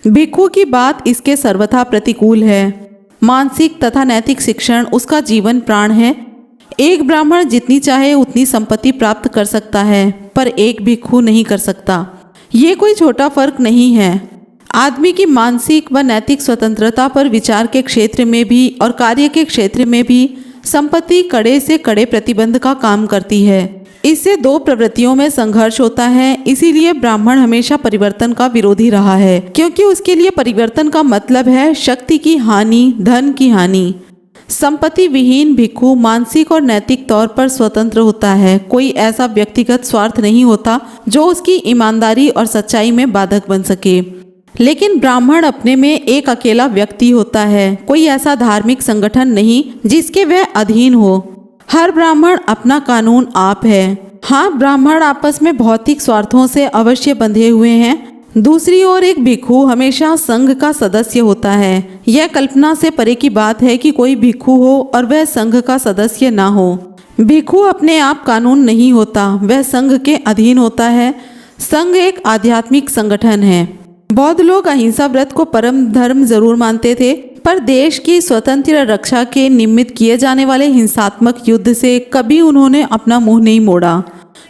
भिक्षु की बात इसके सर्वथा प्रतिकूल है। मानसिक तथा नैतिक शिक्षण उसका जीवन प्राण है। एक ब्राह्मण जितनी चाहे उतनी संपत्ति प्राप्त कर सकता है, पर एक भिक्षु नहीं कर सकता। ये कोई छोटा फर्क नहीं है। आदमी की मानसिक व नैतिक स्वतंत्रता पर विचार के क्षेत्र में भी और कार्य के क्षेत्र में भी संपत्ति कड़े से कड़े प्रतिबंध का काम करती है। इससे दो प्रवृत्तियों में संघर्ष होता है। इसीलिए ब्राह्मण हमेशा परिवर्तन का विरोधी रहा है, क्योंकि उसके लिए परिवर्तन का मतलब है शक्ति की हानि, धन की हानि। संपत्ति विहीन भिक्षु मानसिक और नैतिक तौर पर स्वतंत्र होता है। कोई ऐसा व्यक्तिगत स्वार्थ नहीं होता जो उसकी ईमानदारी और सच्चाई में बाधक बन सके। लेकिन ब्राह्मण अपने में एक अकेला व्यक्ति होता है, कोई ऐसा धार्मिक संगठन नहीं जिसके वह अधीन हो। हर ब्राह्मण अपना कानून आप है। हाँ, ब्राह्मण आपस में भौतिक स्वार्थों से अवश्य बंधे हुए हैं। दूसरी ओर एक भिक्षु हमेशा संघ का सदस्य होता है। यह कल्पना से परे की बात है कि कोई भिक्षु हो और वह संघ का सदस्य ना हो। भिक्षु अपने आप कानून नहीं होता, वह संघ के अधीन होता है। संघ एक आध्यात्मिक संगठन है। बौद्ध लोग अहिंसा व्रत को परम धर्म जरूर मानते थे, पर देश की स्वतंत्र रक्षा के निमित्त किए जाने वाले हिंसात्मक युद्ध से कभी उन्होंने अपना मुंह नहीं मोड़ा।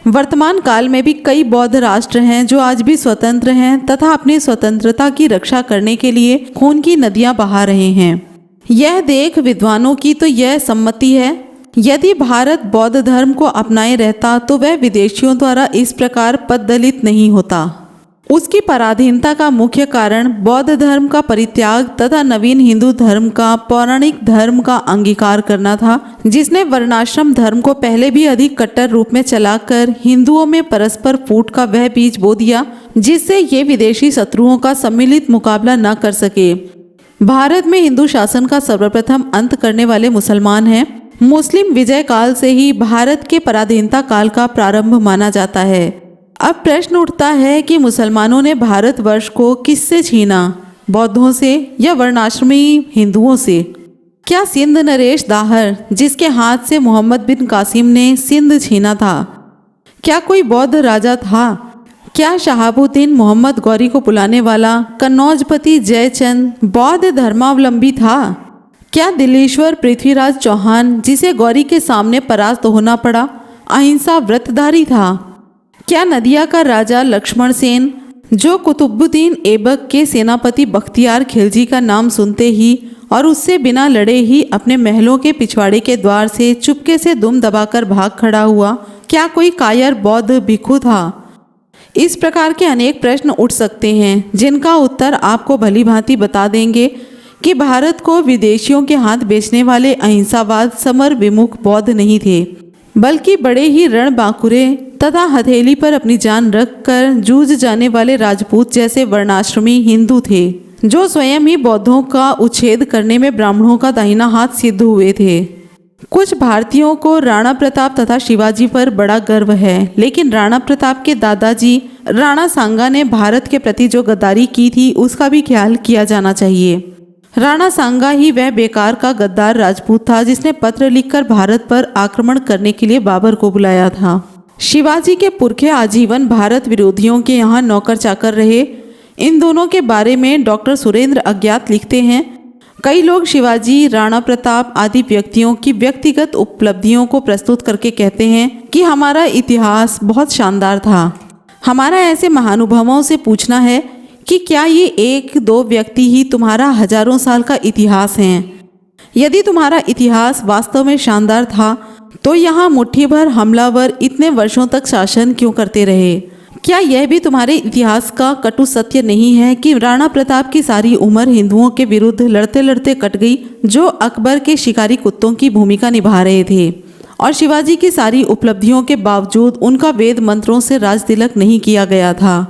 वर्तमान काल में भी कई बौद्ध राष्ट्र हैं जो आज भी स्वतंत्र हैं तथा अपनी स्वतंत्रता की रक्षा करने के लिए खून की नदियां बहा रहे हैं। यह देख विद्वानों की तो यह सम्मति है, यदि भारत बौद्ध धर्म को अपनाए रहता तो वह विदेशियों द्वारा इस प्रकार पददलित नहीं होता। उसकी पराधीनता का मुख्य कारण बौद्ध धर्म का परित्याग तथा नवीन हिंदू धर्म का पौराणिक धर्म का अंगीकार करना था, जिसने वर्णाश्रम धर्म को पहले भी अधिक कट्टर रूप में चलाकर हिंदुओं में परस्पर फूट का वह बीज बो दिया जिससे ये विदेशी शत्रुओं का सम्मिलित मुकाबला न कर सके। भारत में हिंदू शासन का सर्वप्रथम अंत करने वाले मुसलमान हैं। मुस्लिम विजय काल से ही भारत के पराधीनता काल का प्रारंभ माना जाता है। अब प्रश्न उठता है कि मुसलमानों ने भारतवर्ष को किससे छीना, बौद्धों से या वर्णाश्रमी हिंदुओं से? क्या सिंध नरेश दाहर, जिसके हाथ से मोहम्मद बिन कासिम ने सिंध छीना था, क्या कोई बौद्ध राजा था? क्या शहाबुद्दीन मोहम्मद गौरी को बुलाने वाला कन्नौजपति जयचंद बौद्ध धर्मावलंबी था? क्या दिल्लीश्वर पृथ्वीराज चौहान, जिसे गौरी के सामने परास्त होना पड़ा, अहिंसा व्रतधारी था? क्या नदिया का राजा लक्ष्मण सेन, जो कुतुबुद्दीन ऐबक के सेनापति बख्तियार खिलजी का नाम सुनते ही और उससे बिना लड़े ही अपने महलों के पिछवाड़े के द्वार से चुपके से दुम दबाकर भाग खड़ा हुआ, क्या कोई कायर बौद्ध भिक्षु था? इस प्रकार के अनेक प्रश्न उठ सकते हैं जिनका उत्तर आपको भली भांति बता देंगे कि भारत को विदेशियों के हाथ बेचने वाले अहिंसावाद समर विमुख बौद्ध नहीं थे, बल्कि बड़े ही रणबांकुरे तथा हथेली पर अपनी जान रखकर जूझ जाने वाले राजपूत जैसे वर्णाश्रमी हिंदू थे, जो स्वयं ही बौद्धों का उच्छेद करने में ब्राह्मणों का दाहिना हाथ सिद्ध हुए थे। कुछ भारतीयों को राणा प्रताप तथा शिवाजी पर बड़ा गर्व है, लेकिन राणा प्रताप के दादाजी राणा सांगा ने भारत के प्रति जो गद्दारी की थी उसका भी ख्याल किया जाना चाहिए। राणा सांगा ही वह बेकार का गद्दार राजपूत था जिसने पत्र लिखकर भारत पर आक्रमण करने के लिए बाबर को बुलाया था। शिवाजी के पुरखे आजीवन भारत विरोधियों के यहाँ नौकर चाकर रहे। इन दोनों के बारे में डॉक्टर सुरेंद्र अज्ञात लिखते हैं, कई लोग शिवाजी, राणा प्रताप आदि व्यक्तियों की व्यक्तिगत उपलब्धियों को प्रस्तुत करके कहते हैं कि हमारा इतिहास बहुत शानदार था। हमारा ऐसे महानुभावों से पूछना है कि क्या ये एक दो व्यक्ति ही तुम्हारा हजारों साल का इतिहास हैं? यदि तुम्हारा इतिहास वास्तव में शानदार था तो यहाँ मुट्ठी भर हमलावर इतने वर्षों तक शासन क्यों करते रहे? क्या यह भी तुम्हारे इतिहास का कटु सत्य नहीं है कि राणा प्रताप की सारी उम्र हिंदुओं के विरुद्ध लड़ते लड़ते कट गई, जो अकबर के शिकारी कुत्तों की भूमिका निभा रहे थे, और शिवाजी की सारी उपलब्धियों के बावजूद उनका वेद मंत्रों से राज तिलक नहीं किया गया था।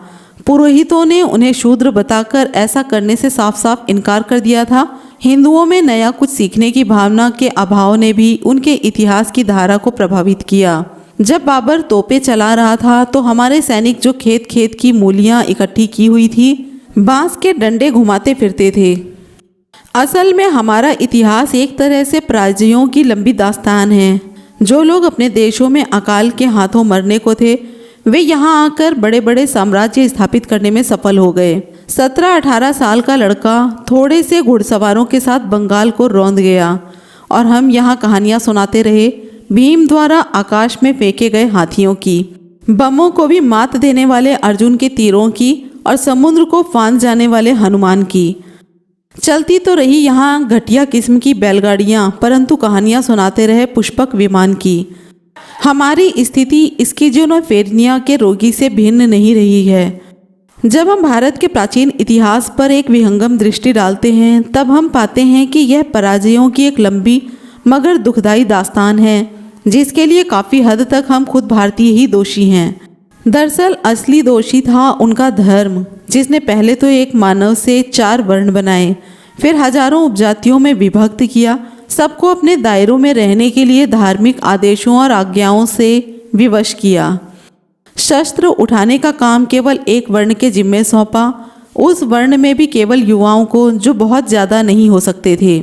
पुरोहितों ने उन्हें शूद्र बताकर ऐसा करने से साफ साफ इनकार कर दिया था। हिंदुओं में नया कुछ सीखने की भावना के अभाव ने भी उनके इतिहास की धारा को प्रभावित किया। जब बाबर तोपे चला रहा था तो हमारे सैनिक जो खेत खेत की मूलियां इकट्ठी की हुई थी, बांस के डंडे घुमाते फिरते थे। असल में हमारा इतिहास एक तरह से पराजयों की लंबी दास्तान है। जो लोग अपने देशों में अकाल के हाथों मरने को थे, वे यहाँ आकर बड़े बड़े साम्राज्य स्थापित करने में सफल हो गए। 17-18 साल का लड़का थोड़े से घुड़सवारों के साथ बंगाल को रौंद गया और हम यहाँ कहानियाँ सुनाते रहे भीम द्वारा आकाश में फेंके गए हाथियों की, बमों को भी मात देने वाले अर्जुन के तीरों की और समुद्र को फांद जाने वाले हनुमान की। चलती तो रही यहाँ घटिया किस्म की बैलगाड़ियाँ, परंतु कहानियाँ सुनाते रहे पुष्पक विमान की। हमारी स्थिति स्किज़ोफ्रेनिया के रोगी से भिन्न नहीं रही है। जब हम भारत के प्राचीन इतिहास पर एक विहंगम दृष्टि डालते हैं तब हम पाते हैं कि यह पराजयों की एक लंबी मगर दुखदाई दास्तान है, जिसके लिए काफ़ी हद तक हम खुद भारतीय ही दोषी हैं। दरअसल असली दोषी था उनका धर्म, जिसने पहले तो एक मानव से 4 वर्ण बनाए, फिर हजारों उपजातियों में विभक्त किया, सबको अपने दायरों में रहने के लिए धार्मिक आदेशों और आज्ञाओं से विवश किया। शस्त्र उठाने का काम केवल एक वर्ण के जिम्मे सौंपा, उस वर्ण में भी केवल युवाओं को, जो बहुत ज़्यादा नहीं हो सकते थे।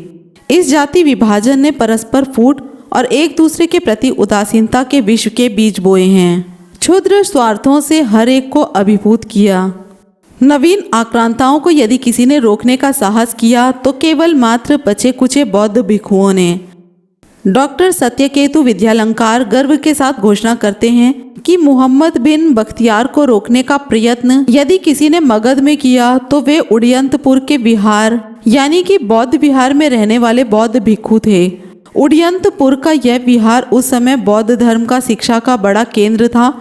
इस जाति विभाजन ने परस्पर फूट और एक दूसरे के प्रति उदासीनता के विश्व के बीज बोए हैं। क्षुद्र स्वार्थों से हर एक को अभिभूत किया। नवीन आक्रांताओं को यदि किसी ने रोकने का साहस किया तो केवल मात्र बचे कुचे बौद्ध भिक्षुओं ने। डॉक्टर सत्यकेतु विद्यालंकार गर्व के साथ घोषणा करते हैं कि मोहम्मद बिन बख्तियार को रोकने का प्रयत्न यदि किसी ने मगध में किया तो वे उड़यंतपुर के विहार यानी कि बौद्ध विहार में रहने वाले बौद्ध भिक्षु थे। उड़यंतपुर का यह विहार उस समय बौद्ध धर्म का शिक्षा का बड़ा केंद्र था।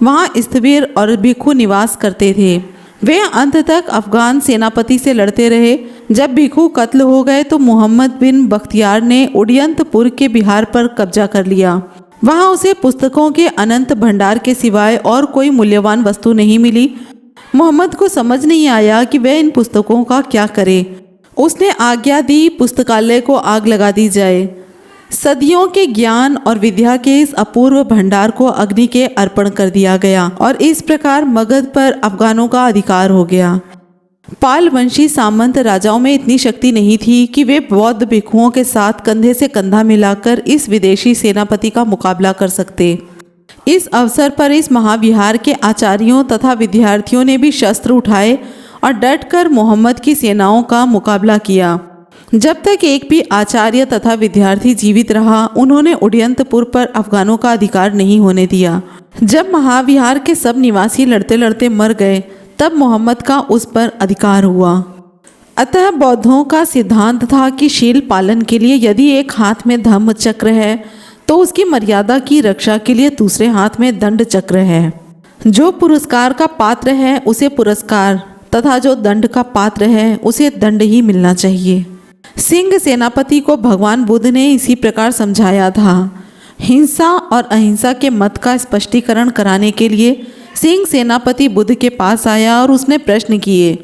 वहाँ स्थविर और भिक्षु निवास करते थे। वे अंत तक अफगान सेनापति से लड़ते रहे। जब भिक्षु कत्ल हो गए तो मोहम्मद बिन बख्तियार ने उड़यंतपुर के बिहार पर कब्जा कर लिया। वहां उसे पुस्तकों के अनंत भंडार के सिवाय और कोई मूल्यवान वस्तु नहीं मिली। मोहम्मद को समझ नहीं आया कि वह इन पुस्तकों का क्या करे। उसने आज्ञा दी पुस्तकालय को आग लगा दी जाए। सदियों के ज्ञान और विद्या के इस अपूर्व भंडार को अग्नि के अर्पण कर दिया गया और इस प्रकार मगध पर अफगानों का अधिकार हो गया। पाल वंशी सामंत राजाओं में इतनी शक्ति नहीं थी कि वे बौद्ध भिक्षुओं के साथ कंधे से कंधा मिलाकर इस विदेशी सेनापति का मुकाबला कर सकते। इस अवसर पर इस महाविहार के आचार्यों तथा विद्यार्थियों ने भी शस्त्र उठाए और डटकर मोहम्मद की सेनाओं का मुकाबला किया। जब तक एक भी आचार्य तथा विद्यार्थी जीवित रहा, उन्होंने उड़यंतपुर पर अफगानों का अधिकार नहीं होने दिया। जब महाविहार के सब निवासी लड़ते लड़ते मर गए, तब मोहम्मद का उस पर अधिकार हुआ। अतः बौद्धों का सिद्धांत था कि शील पालन के लिए यदि एक हाथ में धम्म चक्र है तो उसकी मर्यादा की रक्षा के लिए दूसरे हाथ में दंड चक्र है। जो पुरस्कार का पात्र है उसे पुरस्कार तथा जो दंड का पात्र है उसे दंड ही मिलना चाहिए। सिंह सेनापति को भगवान बुद्ध ने इसी प्रकार समझाया था। हिंसा और अहिंसा के मत का स्पष्टीकरण कराने के लिए सिंह सेनापति बुद्ध के पास आया और उसने प्रश्न किए।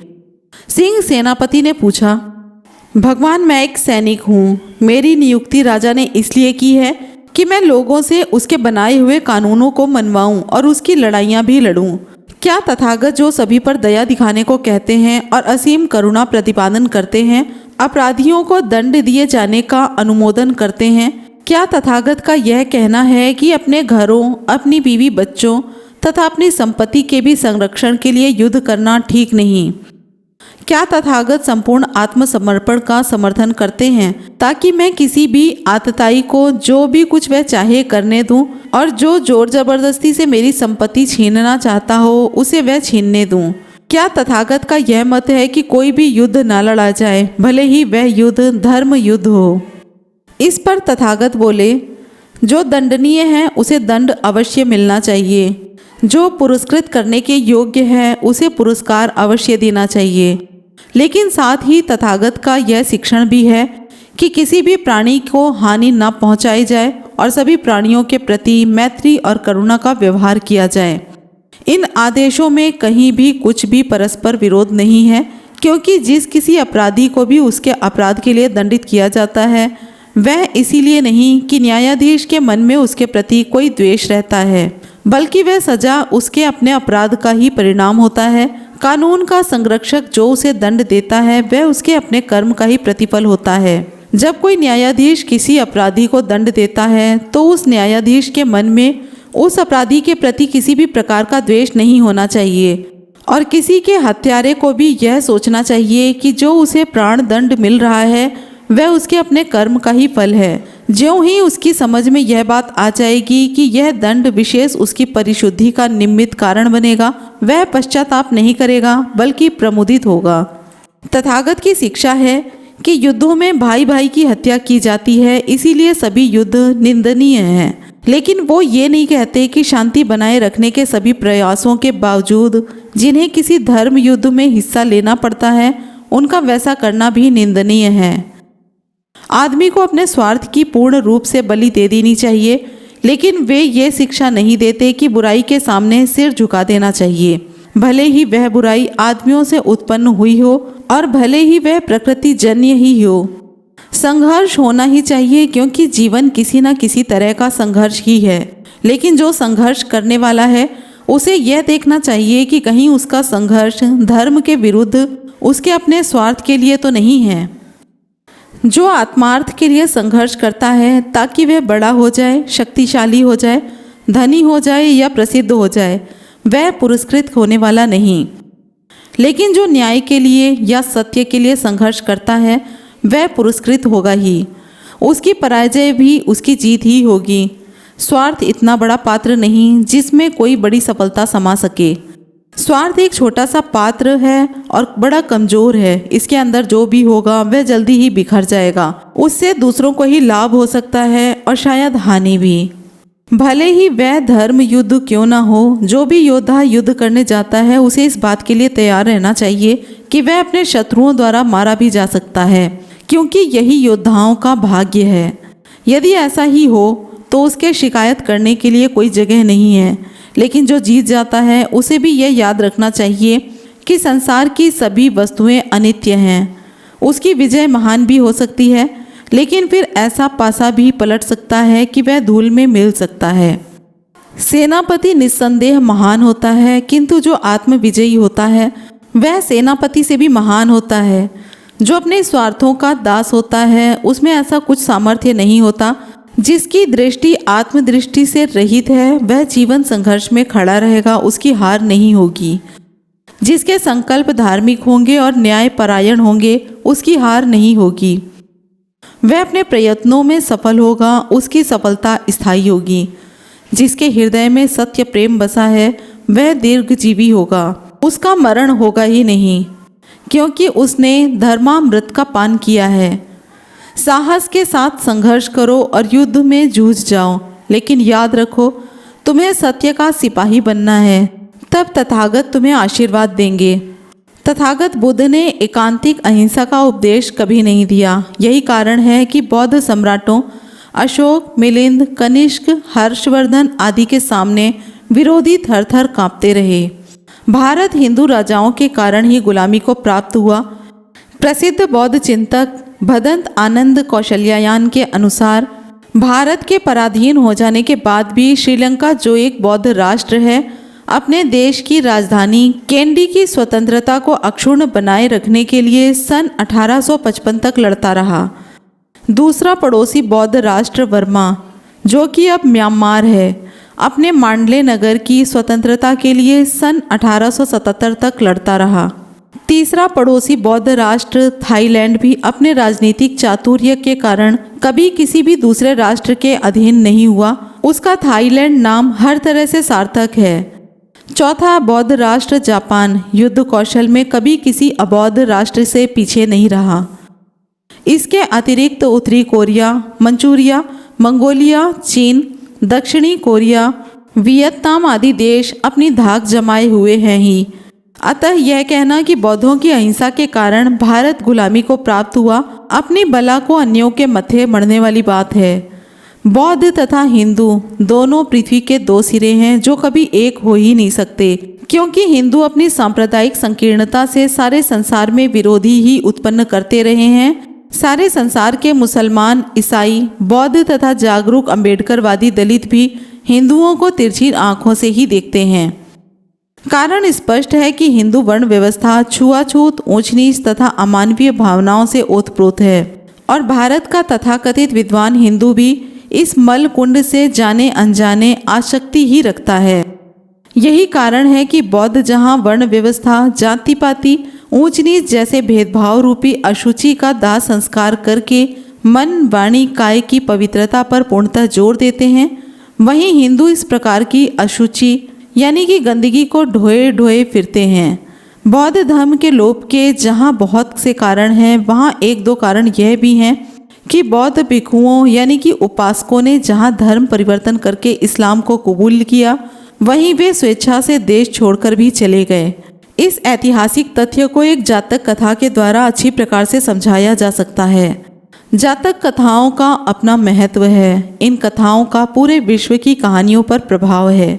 सिंह सेनापति ने पूछा, भगवान, मैं एक सैनिक हूँ। मेरी नियुक्ति राजा ने इसलिए की है कि मैं लोगों से उसके बनाए हुए कानूनों को मनवाऊं और उसकी लड़ाइयाँ भी लड़ूं। क्या तथागत जो सभी पर दया दिखाने को कहते हैं और असीम करुणा प्रतिपादन करते हैं, अपराधियों को दंड दिए जाने का अनुमोदन करते हैं, क्या तथागत का यह कहना है कि अपने घरों, अपनी बीवी बच्चों तथा अपनी संपत्ति के भी संरक्षण के लिए युद्ध करना ठीक नहीं? क्या तथागत संपूर्ण आत्मसमर्पण का समर्थन करते हैं ताकि मैं किसी भी आतताई को जो भी कुछ वह चाहे करने दूं और जो जोर जबरदस्ती से मेरी संपत्ति छीनना चाहता हो उसे वह छीनने दूं? क्या तथागत का यह मत है कि कोई भी युद्ध न लड़ा जाए, भले ही वह युद्ध धर्म युद्ध हो? इस पर तथागत बोले, जो दंडनीय है उसे दंड अवश्य मिलना चाहिए, जो पुरस्कृत करने के योग्य है उसे पुरस्कार अवश्य देना चाहिए। लेकिन साथ ही तथागत का यह शिक्षण भी है कि किसी भी प्राणी को हानि न पहुंचाई जाए और सभी प्राणियों के प्रति मैत्री और करुणा का व्यवहार किया जाए। इन आदेशों में कहीं भी कुछ भी परस्पर विरोध नहीं है, क्योंकि जिस किसी अपराधी को भी उसके अपराध के लिए दंडित किया जाता है वह इसीलिए नहीं कि न्यायाधीश के मन में उसके प्रति कोई द्वेष रहता है, बल्कि वह सजा उसके अपने अपराध का ही परिणाम होता है। कानून का संरक्षक जो उसे दंड देता है वह उसके अपने कर्म का ही प्रतिफल होता है। जब कोई न्यायाधीश किसी अपराधी को दंड देता है तो उस न्यायाधीश के मन में उस अपराधी के प्रति किसी भी प्रकार का द्वेष नहीं होना चाहिए और किसी के हत्यारे को भी यह सोचना चाहिए कि जो उसे प्राण दंड मिल रहा है वह उसके अपने कर्म का ही फल है। ज्यों ही उसकी समझ में यह बात आ जाएगी कि यह दंड विशेष उसकी परिशुद्धि का निमित्त कारण बनेगा, वह पश्चाताप नहीं करेगा बल्कि प्रमुदित होगा। तथागत की शिक्षा है कि युद्धों में भाई भाई की हत्या की जाती है, इसीलिए सभी युद्ध निंदनीय हैं। लेकिन वो ये नहीं कहते कि शांति बनाए रखने के सभी प्रयासों के बावजूद जिन्हें किसी धर्म युद्ध में हिस्सा लेना पड़ता है उनका वैसा करना भी निंदनीय है। आदमी को अपने स्वार्थ की पूर्ण रूप से बलि दे देनी चाहिए, लेकिन वे ये शिक्षा नहीं देते कि बुराई के सामने सिर झुका देना चाहिए, भले ही वह बुराई आदमियों से उत्पन्न हुई हो और भले ही वह प्रकृति जन्य ही हो। संघर्ष होना ही चाहिए, क्योंकि जीवन किसी न किसी तरह का संघर्ष ही है। लेकिन जो संघर्ष करने वाला है उसे यह देखना चाहिए कि कहीं उसका संघर्ष धर्म के विरुद्ध उसके अपने स्वार्थ के लिए तो नहीं है। जो आत्मार्थ के लिए संघर्ष करता है ताकि वह बड़ा हो जाए, शक्तिशाली हो जाए, धनी हो जाए या प्रसिद्ध हो जाए, वह पुरस्कृत होने वाला नहीं। लेकिन जो न्याय के लिए या सत्य के लिए संघर्ष करता है वह पुरस्कृत होगा ही। उसकी पराजय भी उसकी जीत ही होगी। स्वार्थ इतना बड़ा पात्र नहीं जिसमें कोई बड़ी सफलता समा सके। स्वार्थ एक छोटा सा पात्र है और बड़ा कमजोर है। इसके अंदर जो भी होगा वह जल्दी ही बिखर जाएगा। उससे दूसरों को ही लाभ हो सकता है और शायद हानि भी। भले ही वह धर्म युद्ध क्यों ना हो, जो भी योद्धा युद्ध करने जाता है उसे इस बात के लिए तैयार रहना चाहिए कि वह अपने शत्रुओं द्वारा मारा भी जा सकता है, क्योंकि यही योद्धाओं का भाग्य है। यदि ऐसा ही हो तो उसके शिकायत करने के लिए कोई जगह नहीं है। लेकिन जो जीत जाता है उसे भी यह याद रखना चाहिए कि संसार की सभी वस्तुएं अनित्य हैं। उसकी विजय महान भी हो सकती है, लेकिन फिर ऐसा पासा भी पलट सकता है कि वह धूल में मिल सकता है। सेनापति निस्संदेह महान होता है, किंतु जो आत्मविजयी होता है वह सेनापति से भी महान होता है। जो अपने स्वार्थों का दास होता है उसमें ऐसा कुछ सामर्थ्य नहीं होता। जिसकी दृष्टि आत्मदृष्टि से रहित है वह जीवन संघर्ष में खड़ा रहेगा, उसकी हार नहीं होगी। जिसके संकल्प धार्मिक होंगे और न्याय परायण होंगे उसकी हार नहीं होगी। वह अपने प्रयत्नों में सफल होगा, उसकी सफलता स्थायी होगी। जिसके हृदय में सत्य प्रेम बसा है वह दीर्घजीवी होगा, उसका मरण होगा ही नहीं, क्योंकि उसने धर्मामृत का पान किया है। साहस के साथ संघर्ष करो और युद्ध में जूझ जाओ, लेकिन याद रखो तुम्हें सत्य का सिपाही बनना है, तब तथागत तुम्हें आशीर्वाद देंगे। तथागत बुद्ध ने एकांतिक अहिंसा का उपदेश कभी नहीं दिया। यही कारण है कि बौद्ध सम्राटों अशोक, मिलिंद, कनिष्क, हर्षवर्धन आदि के सामने विरोधी थर थर कांपते रहे। भारत हिंदू राजाओं के कारण ही गुलामी को प्राप्त हुआ। प्रसिद्ध बौद्ध चिंतक भदंत आनंद कौशल्यायन के अनुसार भारत के पराधीन हो जाने के बाद भी श्रीलंका, जो एक बौद्ध राष्ट्र है, अपने देश की राजधानी कैंडी की स्वतंत्रता को अक्षुण्ण बनाए रखने के लिए सन 1855 तक लड़ता रहा। दूसरा पड़ोसी बौद्ध राष्ट्र बर्मा, जो कि अब म्यांमार है, अपने मांडले नगर की स्वतंत्रता के लिए सन 1877 तक लड़ता रहा। तीसरा पड़ोसी बौद्ध राष्ट्र थाईलैंड भी अपने राजनीतिक चातुर्य के कारण कभी किसी भी दूसरे राष्ट्र के अधीन नहीं हुआ। उसका थाईलैंड नाम हर तरह से सार्थक है। चौथा बौद्ध राष्ट्र जापान युद्ध कौशल में कभी किसी अबौद्ध राष्ट्र से पीछे नहीं रहा। इसके अतिरिक्त उत्तरी कोरिया, मंचूरिया, मंगोलिया, चीन, दक्षिणी कोरिया, वियतनाम आदि देश अपनी धाक जमाए हुए हैं ही। अतः यह कहना कि बौद्धों की अहिंसा के कारण भारत गुलामी को प्राप्त हुआ, अपनी बला को अन्यों के मत्थे मढ़ने वाली बात है। बौद्ध तथा हिंदू दोनों पृथ्वी के दो सिरे हैं जो कभी एक हो ही नहीं सकते, क्योंकि हिंदू अपनी सांप्रदायिक संकीर्णता से सारे संसार में विरोधी ही उत्पन्न करते रहे हैं। सारे संसार के मुसलमान, ईसाई, बौद्ध तथा जागरूक अम्बेडकरवादी दलित भी हिंदुओं को तिरछी आंखों से ही देखते हैं। कारण स्पष्ट है कि हिंदू वर्ण व्यवस्था छुआछूत, ऊंच नीच तथा अमानवीय भावनाओं से ओतप्रोत है और भारत का तथाकथित विद्वान हिंदू भी इस मल कुंड से जाने अनजाने आसक्ति ही रखता है। यही कारण है कि बौद्ध जहाँ वर्ण व्यवस्था, जाति पाति, ऊंच नीच जैसे भेदभाव रूपी अशुचि का दाह संस्कार करके मन, वाणी, काय की पवित्रता पर पूर्णतः जोर देते हैं, वहीं हिंदू इस प्रकार की अशुचि यानी कि गंदगी को ढोए ढोए फिरते हैं। बौद्ध धर्म के लोप के जहाँ बहुत से कारण हैं, वहाँ एक दो कारण यह भी हैं कि बौद्ध भिक्षुओं यानी कि उपासकों ने जहाँ धर्म परिवर्तन करके इस्लाम को कबूल किया, वहीं वे स्वेच्छा से देश छोड़कर भी चले गए। इस ऐतिहासिक तथ्य को एक जातक कथा के द्वारा अच्छी प्रकार से समझाया जा सकता है। जातक कथाओं का अपना महत्व है। इन कथाओं का पूरे विश्व की कहानियों पर प्रभाव है।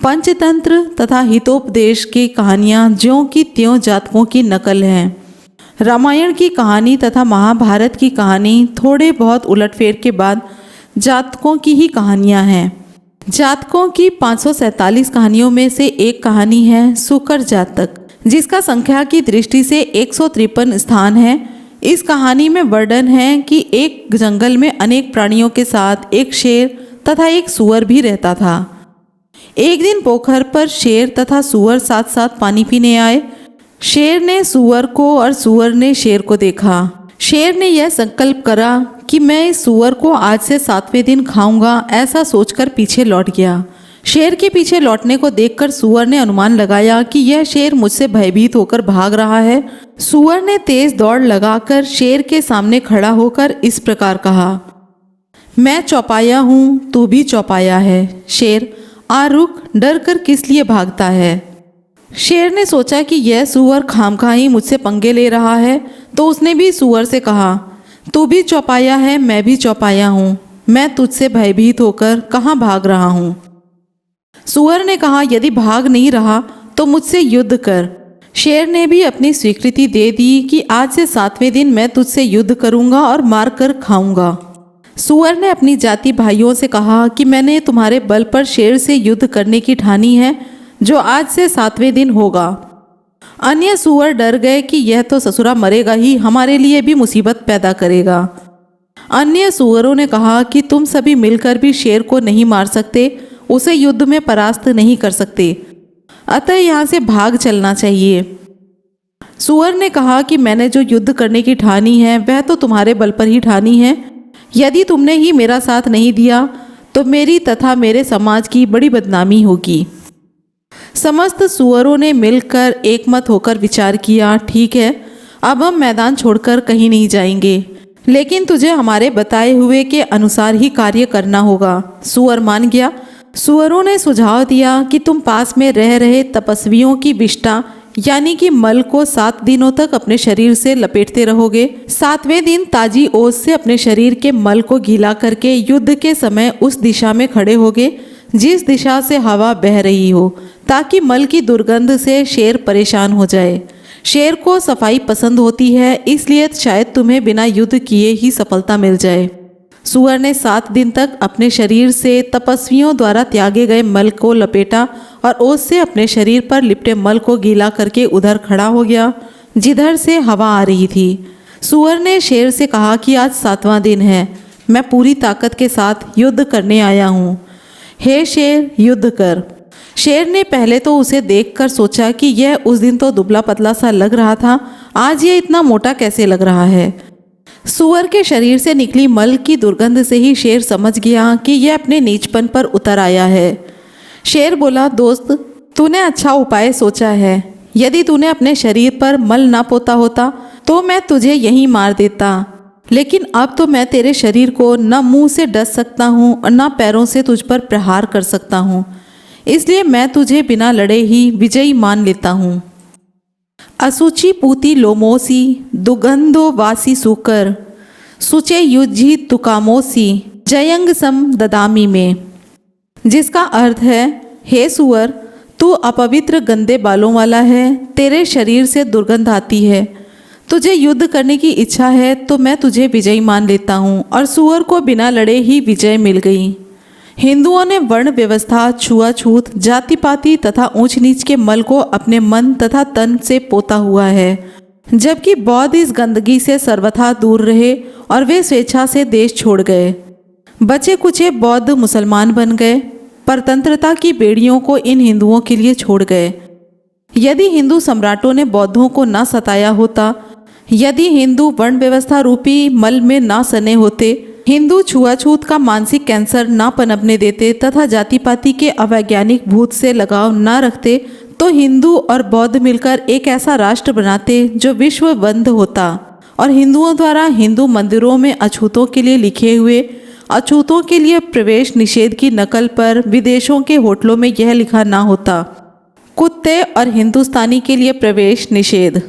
पंचतंत्र तथा हितोपदेश की कहानियाँ ज्यों की त्यों जातकों की नकल हैं। रामायण की कहानी तथा महाभारत की कहानी थोड़े बहुत उलटफेर के बाद जातकों की ही कहानियाँ हैं। जातकों की 547 कहानियों में से एक कहानी है सुकर जातक, जिसका संख्या की दृष्टि से 153 स्थान है। इस कहानी में वर्णन है कि एक जंगल में अनेक प्राणियों के साथ एक शेर तथा एक सूअर भी रहता था। एक दिन पोखर पर शेर तथा सूअर साथ साथ पानी पीने आए। शेर ने सूअर को और सूअर ने शेर को देखा। शेर ने यह संकल्प करा कि मैं इस सूअर को आज से 7वें दिन खाऊंगा, ऐसा सोचकर पीछे लौट गया। शेर के पीछे लौटने को देखकर सूअर ने अनुमान लगाया कि यह शेर मुझसे भयभीत होकर भाग रहा है। सूअर ने तेज दौड़ लगाकर शेर के सामने खड़ा होकर इस प्रकार कहा, मैं चौपाया हूँ, तू भी चौपाया है। शेर, आ रुक, डर कर किस लिए भागता है। शेर ने सोचा कि यह सूअर खामखा ही मुझसे पंगे ले रहा है, तो उसने भी सूअर से कहा, तू भी चौपाया है, मैं भी चौपाया हूँ, मैं तुझसे भयभीत होकर कहाँ भाग रहा हूँ। सूअर ने कहा, यदि भाग नहीं रहा तो मुझसे युद्ध कर। शेर ने भी अपनी स्वीकृति दे दी कि आज से 7वें दिन मैं तुझसे युद्ध करूँगा और मार कर खाऊंगा। सूअर ने अपनी जाति भाइयों से कहा कि मैंने तुम्हारे बल पर शेर से युद्ध करने की ठानी है, जो आज से 7वें दिन होगा। अन्य सूअर डर गए कि यह तो ससुरा मरेगा ही, हमारे लिए भी मुसीबत पैदा करेगा। अन्य सूअरों ने कहा कि तुम सभी मिलकर भी शेर को नहीं मार सकते, उसे युद्ध में परास्त नहीं कर सकते, अतः यहाँ से भाग चलना चाहिए। सूअर ने कहा कि मैंने जो युद्ध करने की ठानी है वह तो तुम्हारे बल पर ही ठानी है। यदि तुमने ही मेरा साथ नहीं दिया तो मेरी तथा मेरे समाज की बड़ी बदनामी होगी। समस्त सूअरों ने मिलकर एकमत होकर विचार किया, ठीक है, अब हम मैदान छोड़कर कहीं नहीं जाएंगे, लेकिन तुझे हमारे बताए हुए के अनुसार ही कार्य करना होगा। सूअर मान गया। सूअरों ने सुझाव दिया कि तुम पास में रह रहे तपस्वियों की विष्ठा यानी कि मल को 7 दिनों तक अपने शरीर से लपेटते रहोगे। 7वें दिन ताजी ओस से अपने शरीर के मल को गीला करके युद्ध के समय उस दिशा में खड़े होगे जिस दिशा से हवा बह रही हो, ताकि मल की दुर्गंध से शेर परेशान हो जाए। शेर को सफाई पसंद होती है, इसलिए शायद तुम्हें बिना युद्ध किए ही सफलता मिल जाए। सूअर ने 7 दिन तक अपने शरीर से तपस्वियों द्वारा त्यागे गए मल को लपेटा और ओस से अपने शरीर पर लिपटे मल को गीला करके उधर खड़ा हो गया जिधर से हवा आ रही थी। सूअर ने शेर से कहा कि आज 7वां दिन है, मैं पूरी ताकत के साथ युद्ध करने आया हूँ। हे शेर, युद्ध कर। शेर ने पहले तो उसे देखकर सोचा कि यह उस दिन तो दुबला पतला सा लग रहा था, आज ये इतना मोटा कैसे लग रहा है। सूअर के शरीर से निकली मल की दुर्गंध से ही शेर समझ गया कि यह अपने नीचपन पर उतर आया है। शेर बोला, दोस्त, तूने अच्छा उपाय सोचा है। यदि तूने अपने शरीर पर मल ना पोता होता तो मैं तुझे यहीं मार देता, लेकिन अब तो मैं तेरे शरीर को न मुंह से डस सकता हूँ और न पैरों से तुझ पर प्रहार कर सकता हूँ, इसलिए मैं तुझे बिना लड़े ही विजयी मान लेता हूँ। असुचि पूति लोमोसी दुगंधो वासी सुकर सुचे युज्जी तुकामोसी जयंग सम ददामी में, जिसका अर्थ है, हे सूअर, तू अपवित्र गंदे बालों वाला है, तेरे शरीर से दुर्गंध आती है, तुझे युद्ध करने की इच्छा है तो मैं तुझे विजयी मान लेता हूँ। और सूअर को बिना लड़े ही विजय मिल गई। हिंदुओं ने वर्ण व्यवस्था, छुआछूत, जाति पाति तथा ऊंच नीच के मल को अपने मन तथा तन से पोता हुआ है, जबकि बौद्ध इस गंदगी से सर्वथा दूर रहे और वे स्वेच्छा से देश छोड़ गए। बचे कुचे बौद्ध मुसलमान बन गए, परतंत्रता की बेड़ियों को इन हिंदुओं के लिए छोड़ गए। यदि हिंदू सम्राटों ने बौद्धों को ना सताया होता, यदि हिंदू वर्ण व्यवस्था रूपी मल में ना सने होते, हिंदू छुआछूत का मानसिक कैंसर ना पनपने देते तथा जाति पाति के अवैज्ञानिक भूत से लगाव ना रखते, तो हिंदू और बौद्ध मिलकर एक ऐसा राष्ट्र बनाते जो विश्व बंद होता और हिंदुओं द्वारा हिंदू मंदिरों में अछूतों के लिए लिखे हुए अछूतों के लिए प्रवेश निषेध की नकल पर विदेशों के होटलों में यह लिखा ना होता, कुत्ते और हिंदुस्तानी के लिए प्रवेश निषेध।